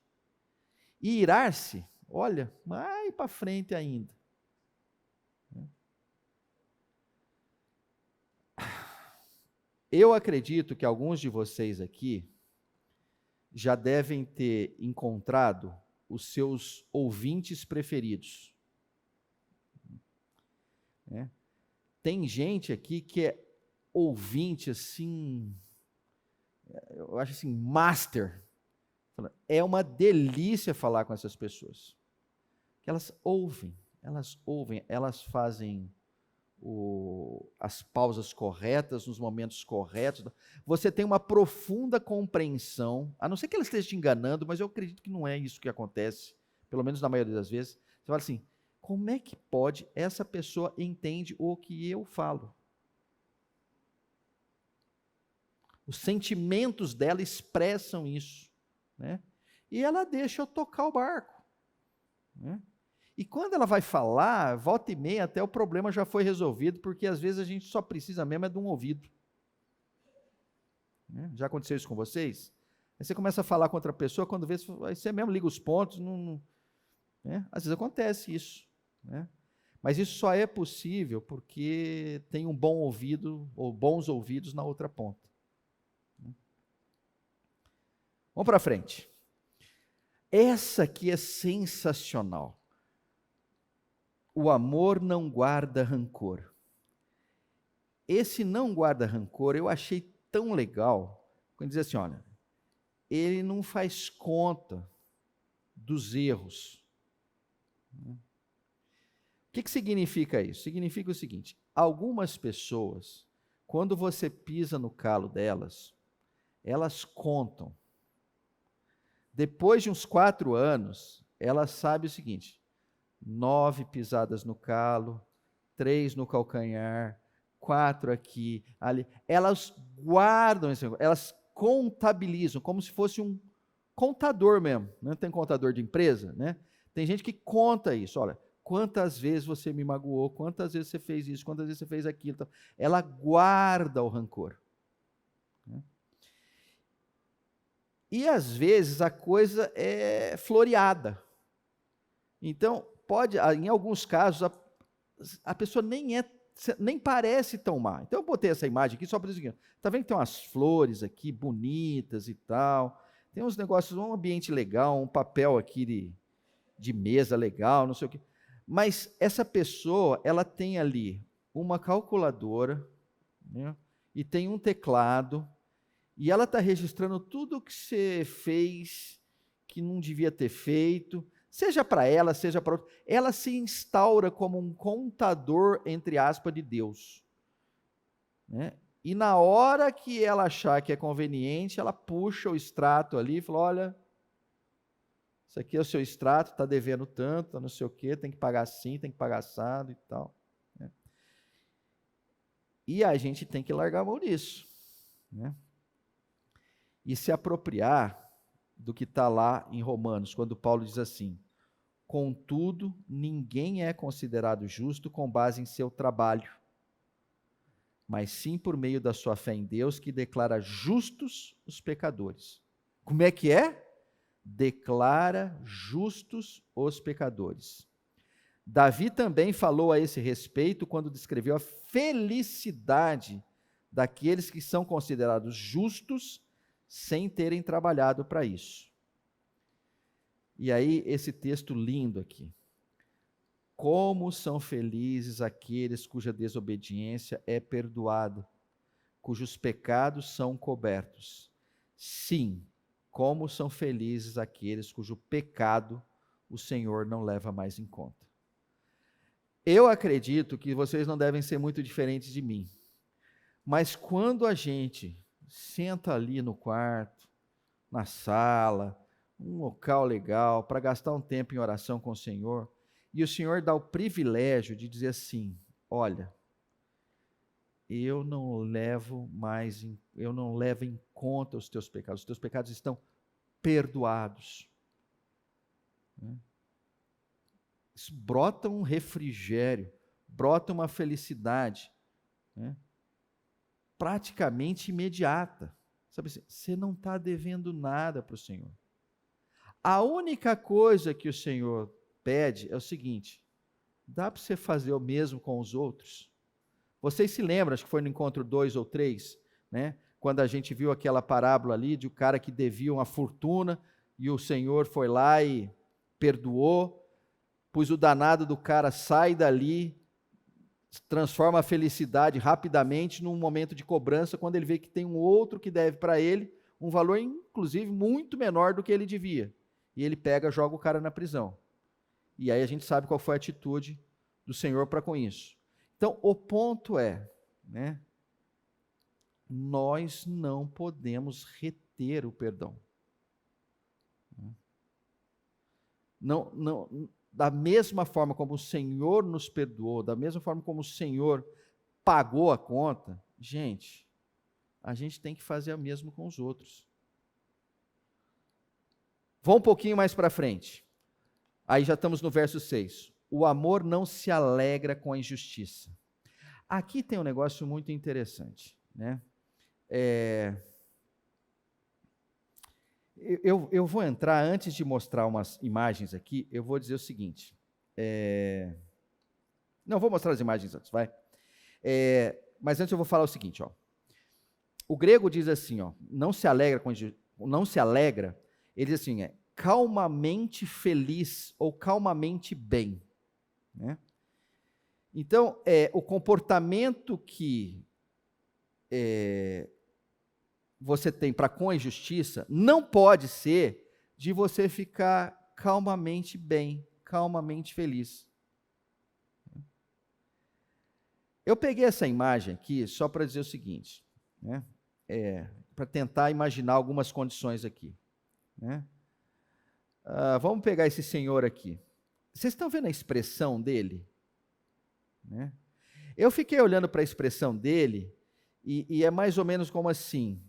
[SPEAKER 1] E irar-se, olha, mais para frente ainda. Eu acredito que alguns de vocês aqui já devem ter encontrado os seus ouvintes preferidos. Tem gente aqui que é ouvinte assim, eu acho assim, master. É uma delícia falar com essas pessoas. Elas ouvem, elas fazem as pausas corretas, nos momentos corretos. Você tem uma profunda compreensão, a não ser que ela esteja te enganando, mas eu acredito que não é isso que acontece, pelo menos na maioria das vezes. Você fala assim, como é que pode essa pessoa entende o que eu falo? Os sentimentos dela expressam isso. Né? E ela deixa eu tocar o barco. Né? E quando ela vai falar, volta e meia, até o problema já foi resolvido, porque às vezes a gente só precisa mesmo é de um ouvido. Já aconteceu isso com vocês? Aí você começa a falar com outra pessoa, quando vê, aí você mesmo liga os pontos, às vezes acontece isso. Mas isso só é possível porque tem um bom ouvido, ou bons ouvidos na outra ponta. Vamos para frente. Essa aqui é sensacional. O amor não guarda rancor. Esse não guarda rancor, eu achei tão legal, quando diz assim, olha, ele não faz conta dos erros. O que significa isso? Significa o seguinte, algumas pessoas, quando você pisa no calo delas, elas contam. Depois de uns 4 anos, ela sabe o seguinte, 9 pisadas no calo, 3 no calcanhar, 4 aqui, ali. Elas guardam, elas contabilizam, como se fosse um contador mesmo. Não tem contador de empresa, né? Tem gente que conta isso, olha, quantas vezes você me magoou, quantas vezes você fez isso, quantas vezes você fez aquilo. Ela guarda o rancor. E às vezes a coisa é floreada. Então, pode, em alguns casos, a pessoa nem parece tão má. Então eu botei essa imagem aqui só para dizer, está vendo que tem umas flores aqui bonitas e tal, tem uns negócios, um ambiente legal, um papel aqui de mesa legal, não sei o quê. Mas essa pessoa, ela tem ali uma calculadora, né, e tem um teclado, e ela está registrando tudo o que você fez que não devia ter feito, seja para ela, seja para outra. Ela se instaura como um contador, entre aspas, de Deus. Né? E na hora que ela achar que é conveniente, ela puxa o extrato ali e fala, olha, isso aqui é o seu extrato, está devendo tanto, não sei o quê, tem que pagar assim, tem que pagar assado e tal. Né? E a gente tem que largar a mão disso. Né? E se apropriar do que está lá em Romanos, quando Paulo diz assim, contudo, ninguém é considerado justo com base em seu trabalho, mas sim por meio da sua fé em Deus, que declara justos os pecadores. Como é que é? Declara justos os pecadores. Davi também falou a esse respeito quando descreveu a felicidade daqueles que são considerados justos sem terem trabalhado para isso. E aí, esse texto lindo aqui. Como são felizes aqueles cuja desobediência é perdoada, cujos pecados são cobertos. Sim, como são felizes aqueles cujo pecado o Senhor não leva mais em conta. Eu acredito que vocês não devem ser muito diferentes de mim, mas quando a gente senta ali no quarto, na sala, um local legal, para gastar um tempo em oração com o Senhor, e o Senhor dá o privilégio de dizer assim, olha, eu não levo em conta os teus pecados estão perdoados. Isso brota um refrigério, brota uma felicidade, né? Praticamente imediata. Sabe assim, você não está devendo nada para o Senhor. A única coisa que o Senhor pede é o seguinte, dá para você fazer o mesmo com os outros? Vocês se lembram, acho que foi no encontro 2 ou 3, né? Quando a gente viu aquela parábola ali de um cara que devia uma fortuna e o Senhor foi lá e perdoou, pois o danado do cara sai dali, transforma a felicidade rapidamente num momento de cobrança, quando ele vê que tem um outro que deve para ele um valor, inclusive, muito menor do que ele devia. E ele pega, joga o cara na prisão. E aí a gente sabe qual foi a atitude do Senhor para com isso. Então, o ponto é, né, nós não podemos reter o perdão. Não, da mesma forma como o Senhor nos perdoou, da mesma forma como o Senhor pagou a conta, gente, a gente tem que fazer o mesmo com os outros. Vamos um pouquinho mais para frente. Aí já estamos no verso 6. O amor não se alegra com a injustiça. Aqui tem um negócio muito interessante, né? Eu vou entrar, antes de mostrar umas imagens aqui, eu vou dizer o seguinte, Não, vou mostrar as imagens antes, vai. Mas antes eu vou falar o seguinte, ó. O grego diz assim, ó, não se alegra, ele diz assim, calmamente feliz ou calmamente bem, né? Então, o comportamento que você tem para com a injustiça não pode ser de você ficar calmamente bem, calmamente feliz. Eu peguei essa imagem aqui só para dizer o seguinte, né? Para tentar imaginar algumas condições aqui, né? Vamos pegar esse senhor aqui. Vocês estão vendo a expressão dele? Né? Eu fiquei olhando para a expressão dele e é mais ou menos como assim: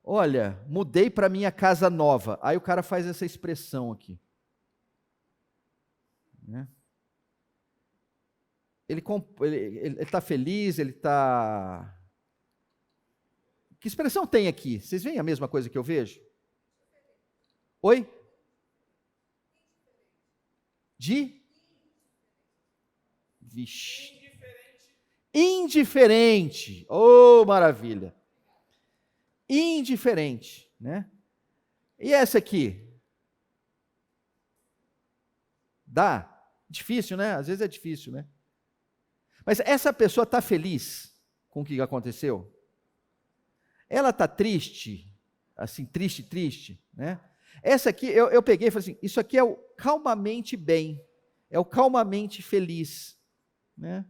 [SPEAKER 1] olha, mudei para minha casa nova. Aí o cara faz essa expressão aqui, né? Ele está feliz, ele está... Que expressão tem aqui? Vocês veem a mesma coisa que eu vejo? Oi? Vixe. Indiferente. Oh, maravilha. Indiferente, né? E essa aqui? Dá? Difícil, né? Às vezes é difícil, né? Mas essa pessoa está feliz com o que aconteceu? Ela está triste, assim, triste, né? Essa aqui, eu peguei e falei assim, isso aqui é o calmamente bem, é o calmamente feliz, né?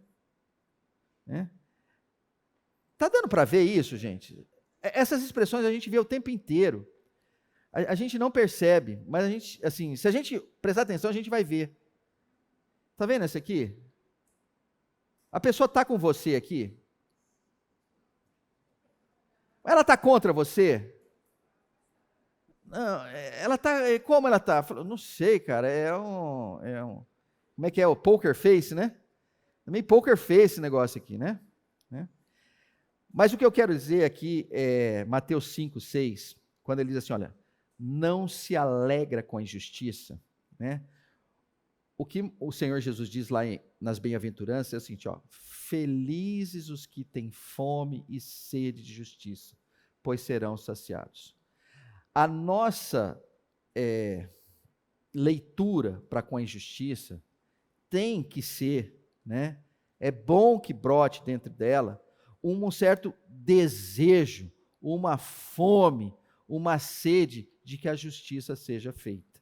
[SPEAKER 1] Tá dando para ver isso, gente? Essas expressões a gente vê o tempo inteiro. A gente não percebe, mas a gente, assim, se a gente prestar atenção, a gente vai ver. Tá vendo essa aqui? A pessoa está com você aqui. Ela está contra você? Não, ela está... Como ela está? Não sei, cara, como é que é? O poker face, né? É meio poker face esse negócio aqui, né? Mas o que eu quero dizer aqui é Mateus 5, 6, quando ele diz assim, olha, não se alegra com a injustiça, né? O que o Senhor Jesus diz lá nas bem-aventuranças é o seguinte, ó, felizes os que têm fome e sede de justiça, pois serão saciados. A nossa leitura para com a injustiça tem que ser, né? É bom que brote dentro dela um certo desejo, uma fome, uma sede de que a justiça seja feita.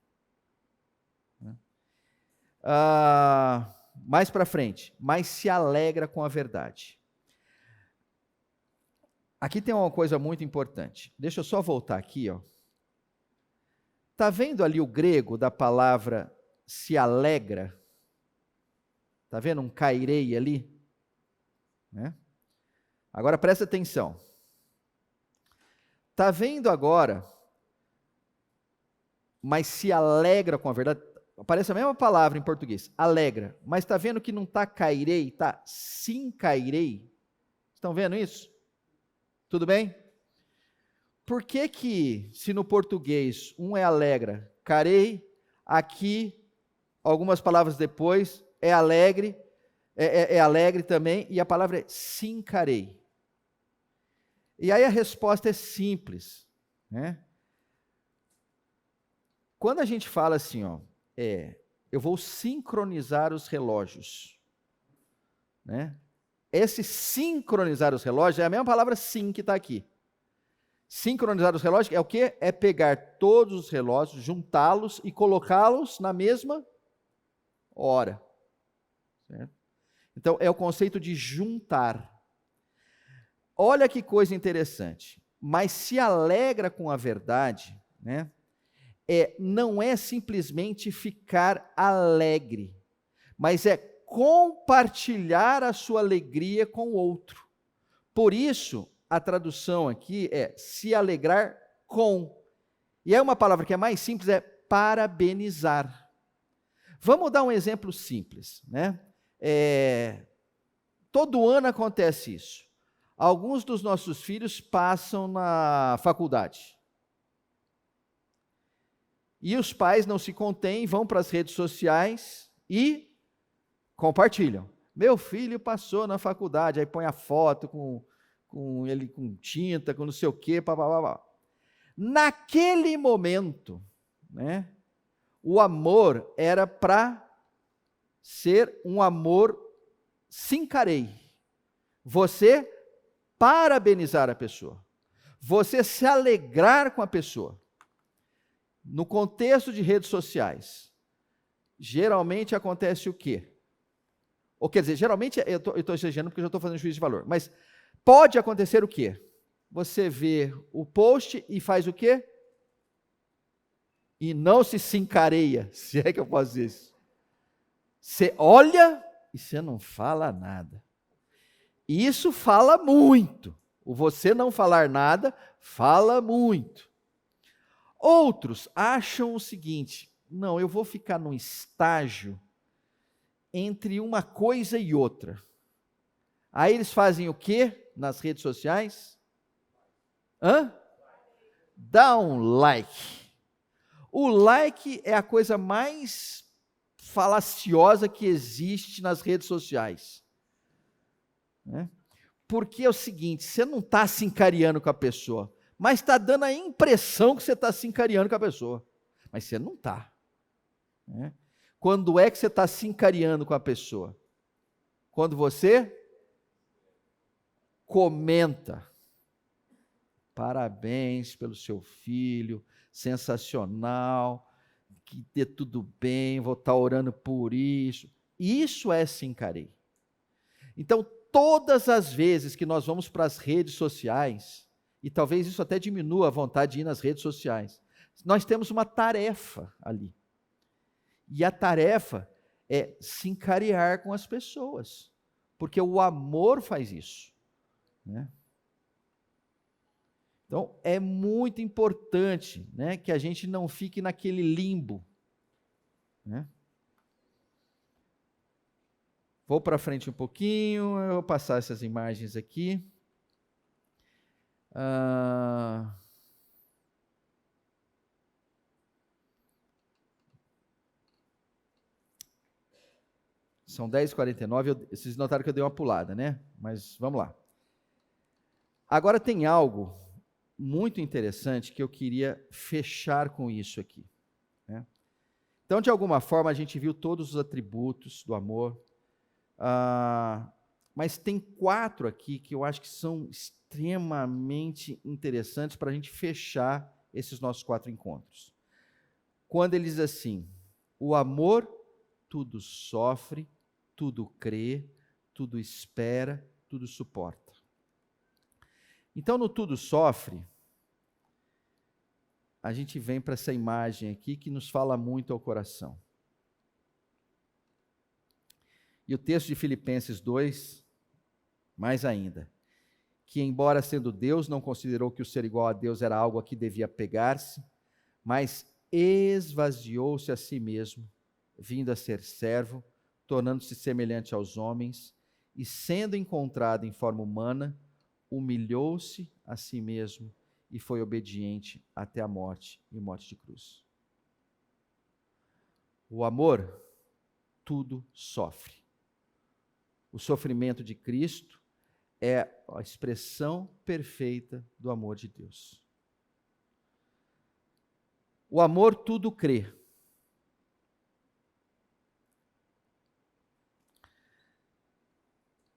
[SPEAKER 1] Mais para frente, mas se alegra com a verdade. Aqui tem uma coisa muito importante. Deixa eu só voltar aqui, ó. Tá vendo ali o grego da palavra se alegra? Tá vendo um kairei ali? Né? Agora presta atenção. Tá vendo agora, mas se alegra com a verdade? Aparece a mesma palavra em português, alegra, mas está vendo que não está cairei, está sim cairei? Estão vendo isso? Tudo bem? Por que se no português um é alegra, carei, aqui, algumas palavras depois, é alegre, é alegre também, e a palavra é sim carei? E aí a resposta é simples, né? Quando a gente fala assim, ó, eu vou sincronizar os relógios, né? Esse sincronizar os relógios é a mesma palavra sim que está aqui. Sincronizar os relógios é o quê? É pegar todos os relógios, juntá-los e colocá-los na mesma hora. Certo? Então, é o conceito de juntar. Olha que coisa interessante. Mas se alegra com a verdade, né? Não é simplesmente ficar alegre, mas é compartilhar a sua alegria com o outro. Por isso, a tradução aqui é se alegrar com. E é uma palavra que é mais simples, é parabenizar. Vamos dar um exemplo simples, né? Todo ano acontece isso. Alguns dos nossos filhos passam na faculdade. E os pais não se contêm, vão para as redes sociais e compartilham. Meu filho passou na faculdade, aí põe a foto com ele com tinta, com não sei o quê, papapá. Naquele momento, né, o amor era para ser um amor sincarei. Você parabenizar a pessoa. Você se alegrar com a pessoa. No contexto de redes sociais, geralmente acontece o quê? Ou quer dizer, geralmente, eu estou exagerando porque eu já estou fazendo juízo de valor, mas pode acontecer o quê? Você vê o post e faz o quê? E não se encareia, se é que eu posso dizer isso. Você olha e você não fala nada. Isso fala muito. O você não falar nada fala muito. Outros acham o seguinte: não, eu vou ficar num estágio entre uma coisa e outra. Aí eles fazem o quê nas redes sociais? Dá um like. O like é a coisa mais falaciosa que existe nas redes sociais. Né? Porque é o seguinte, você não está se encariando com a pessoa, mas está dando a impressão que você está se encariando com a pessoa. Mas você não está. Né? Quando é que você está se encariando com a pessoa? Quando você comenta. Parabéns pelo seu filho, sensacional, que dê tudo bem, vou estar orando por isso. Isso é se encarei. Então, todas as vezes que nós vamos para as redes sociais, e talvez isso até diminua a vontade de ir nas redes sociais, nós temos uma tarefa ali. E a tarefa é se encarear com as pessoas, porque o amor faz isso, né? Então, é muito importante, né, que a gente não fique naquele limbo. Né? Vou para frente um pouquinho, eu vou passar essas imagens aqui. São 10h49, vocês notaram que eu dei uma pulada, né? Mas vamos lá. Agora tem algo muito interessante que eu queria fechar com isso aqui. Né? Então, de alguma forma, a gente viu todos os atributos do amor, mas tem 4 aqui que eu acho que são extremamente interessantes para a gente fechar esses nossos 4 encontros. Quando ele diz assim, o amor tudo sofre, tudo crê, tudo espera, tudo suporta. Então, no tudo sofre, a gente vem para essa imagem aqui que nos fala muito ao coração. E o texto de Filipenses 2, mais ainda, que embora sendo Deus, não considerou que o ser igual a Deus era algo a que devia pegar-se, mas esvaziou-se a si mesmo, vindo a ser servo, tornando-se semelhante aos homens, e sendo encontrado em forma humana, humilhou-se a si mesmo e foi obediente até a morte e morte de cruz. O amor tudo sofre. O sofrimento de Cristo é a expressão perfeita do amor de Deus. O amor tudo crê.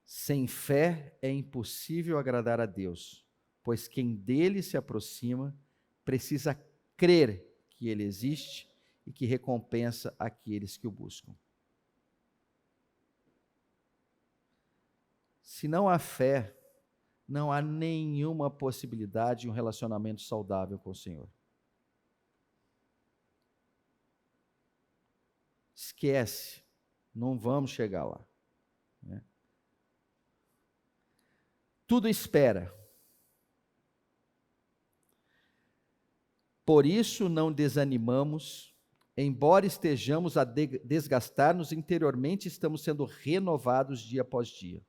[SPEAKER 1] Sem fé é impossível agradar a Deus, pois quem dele se aproxima precisa crer que ele existe e que recompensa aqueles que o buscam. Se não há fé, não há nenhuma possibilidade de um relacionamento saudável com o Senhor. Esquece, não vamos chegar lá. Né? Tudo espera. Por isso não desanimamos, embora estejamos a desgastar-nos interiormente, estamos sendo renovados dia após dia.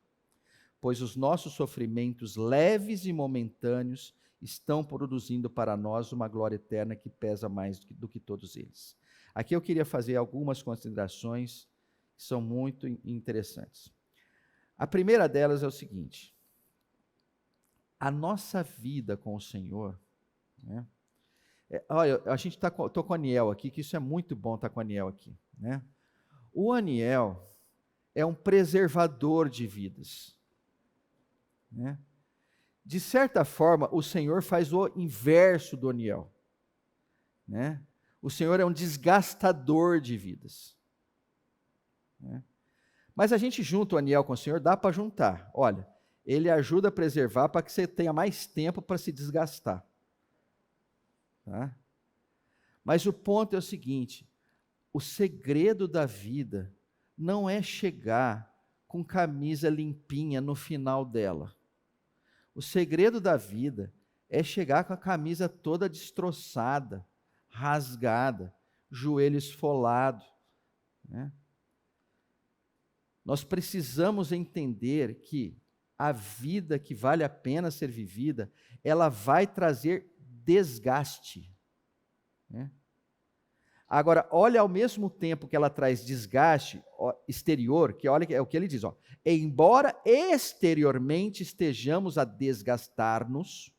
[SPEAKER 1] Pois os nossos sofrimentos leves e momentâneos estão produzindo para nós uma glória eterna que pesa mais do que todos eles. Aqui eu queria fazer algumas considerações que são muito interessantes. A primeira delas é o seguinte: a nossa vida com o Senhor, né? Olha, a gente tô com o Aniel aqui, que isso é muito bom estar com o Aniel aqui, né? O Aniel é um preservador de vidas, né? De certa forma, o Senhor faz o inverso do Aniel, né? O Senhor é um desgastador de vidas, né? Mas a gente junta o Aniel com o Senhor, dá para juntar. Olha, ele ajuda a preservar para que você tenha mais tempo para se desgastar, tá? Mas o ponto é o seguinte: o segredo da vida não é chegar com camisa limpinha no final dela. O segredo da vida é chegar com a camisa toda destroçada, rasgada, joelho esfolado, né? Nós precisamos entender que a vida que vale a pena ser vivida, ela vai trazer desgaste, né? Agora, olha, ao mesmo tempo que ela traz desgaste exterior, que olha é o que ele diz, ó, embora exteriormente estejamos a desgastar-nos,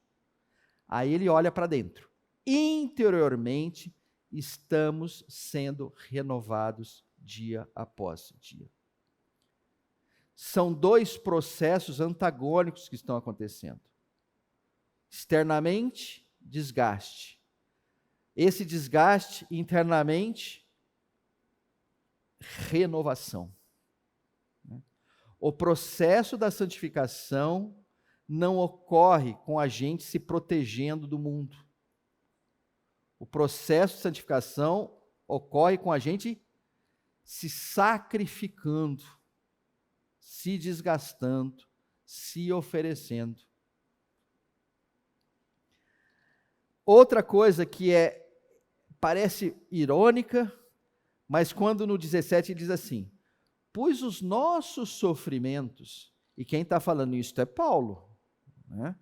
[SPEAKER 1] aí ele olha para dentro, interiormente estamos sendo renovados dia após dia. São dois processos antagônicos que estão acontecendo. Externamente, desgaste. Esse desgaste, internamente, renovação. O processo da santificação não ocorre com a gente se protegendo do mundo. O processo de santificação ocorre com a gente se sacrificando, se desgastando, se oferecendo. Outra coisa que parece irônica, mas quando no 17 ele diz assim: pois os nossos sofrimentos, e quem está falando isso é Paulo, né?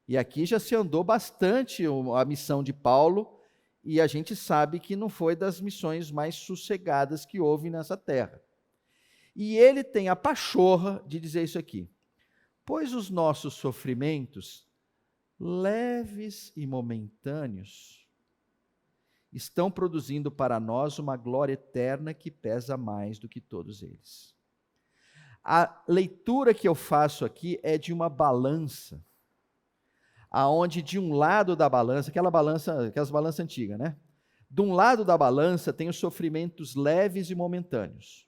[SPEAKER 1] E aqui já se andou bastante a missão de Paulo, e a gente sabe que não foi das missões mais sossegadas que houve nessa terra. E ele tem a pachorra de dizer isso aqui: pois os nossos sofrimentos, leves e momentâneos, estão produzindo para nós uma glória eterna que pesa mais do que todos eles. A leitura que eu faço aqui é de uma balança, aonde de um lado da balança, aquelas balanças antigas, né? De um lado da balança tem os sofrimentos leves e momentâneos,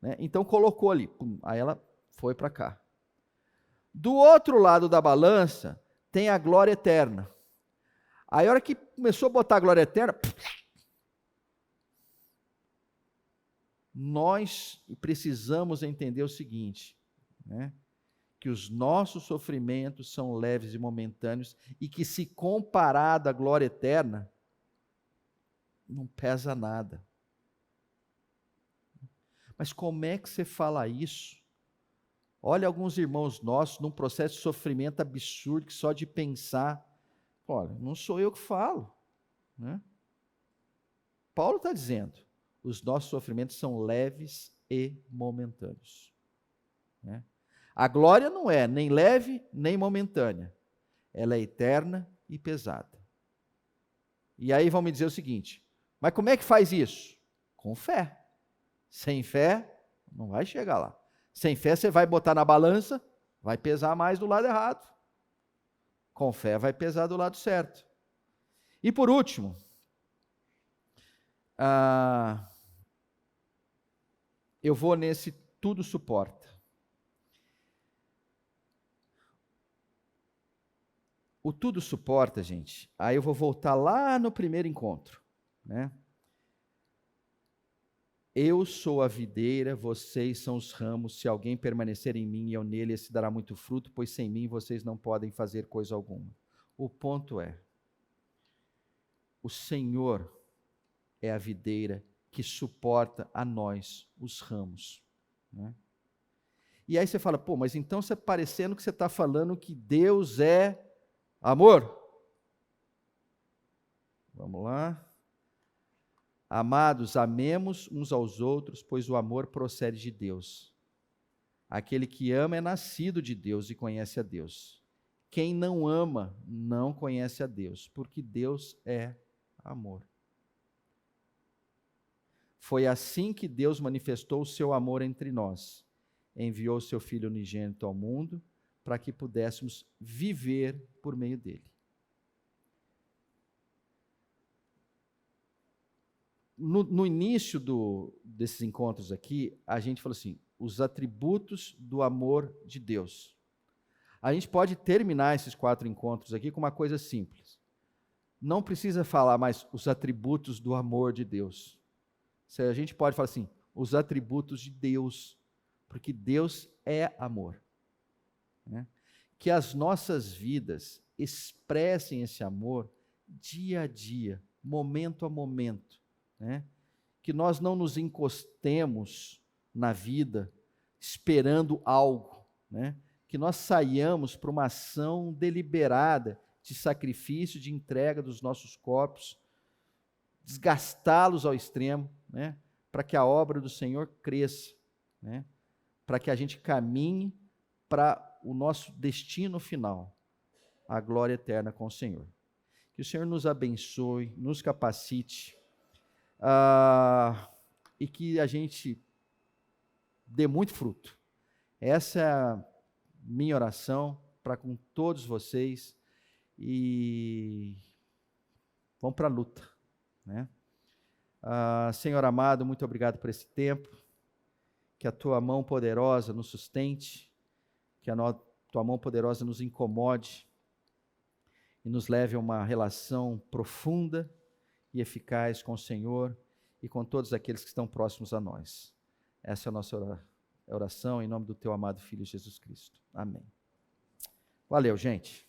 [SPEAKER 1] né? Então colocou ali, pum, aí ela foi para cá. Do outro lado da balança tem a glória eterna. Aí a hora que começou a botar a glória eterna, nós precisamos entender o seguinte, né? Que os nossos sofrimentos são leves e momentâneos e que, se comparado à glória eterna, não pesa nada. Mas como é que você fala isso? Olha alguns irmãos nossos num processo de sofrimento absurdo que só de pensar, olha, não sou eu que falo, né? Paulo está dizendo, os nossos sofrimentos são leves e momentâneos, né? A glória não é nem leve nem momentânea, ela é eterna e pesada. E aí vão me dizer o seguinte: mas como é que faz isso? Com fé. Sem fé, não vai chegar lá. Sem fé, você vai botar na balança, vai pesar mais do lado errado. Com fé, vai pesar do lado certo. E por último, eu vou nesse tudo suporta. O tudo suporta, gente, aí eu vou voltar lá no primeiro encontro, né? Eu sou a videira, vocês são os ramos, se alguém permanecer em mim e eu nele, esse dará muito fruto, pois sem mim vocês não podem fazer coisa alguma. O ponto é, o Senhor é a videira que suporta a nós, os ramos, né? E aí você fala, pô, mas então você parecendo que você está falando que Deus é amor. Vamos lá. Amados, amemos uns aos outros, pois o amor procede de Deus. Aquele que ama é nascido de Deus e conhece a Deus. Quem não ama não conhece a Deus, porque Deus é amor. Foi assim que Deus manifestou o seu amor entre nós. Enviou o seu Filho unigênito ao mundo para que pudéssemos viver por meio dele. No início desses encontros aqui, a gente falou assim, os atributos do amor de Deus. A gente pode terminar esses 4 encontros aqui com uma coisa simples. Não precisa falar mais os atributos do amor de Deus. A gente pode falar assim, os atributos de Deus, porque Deus é amor. Né? Que as nossas vidas expressem esse amor dia a dia, momento a momento. Né? Que nós não nos encostemos na vida esperando algo, né? Que nós saiamos para uma ação deliberada de sacrifício, de entrega dos nossos corpos, desgastá-los ao extremo, né? Para que a obra do Senhor cresça, né? Para que a gente caminhe para o nosso destino final, a glória eterna com o Senhor. Que o Senhor nos abençoe, nos capacite, e que a gente dê muito fruto. Essa é a minha oração para com todos vocês, e vamos para a luta, né? Senhor amado, muito obrigado por esse tempo, que a tua mão poderosa nos sustente, que a tua mão poderosa nos incomode e nos leve a uma relação profunda e eficaz com o Senhor e com todos aqueles que estão próximos a nós. Essa é a nossa oração em nome do teu amado Filho Jesus Cristo. Amém. Valeu, gente.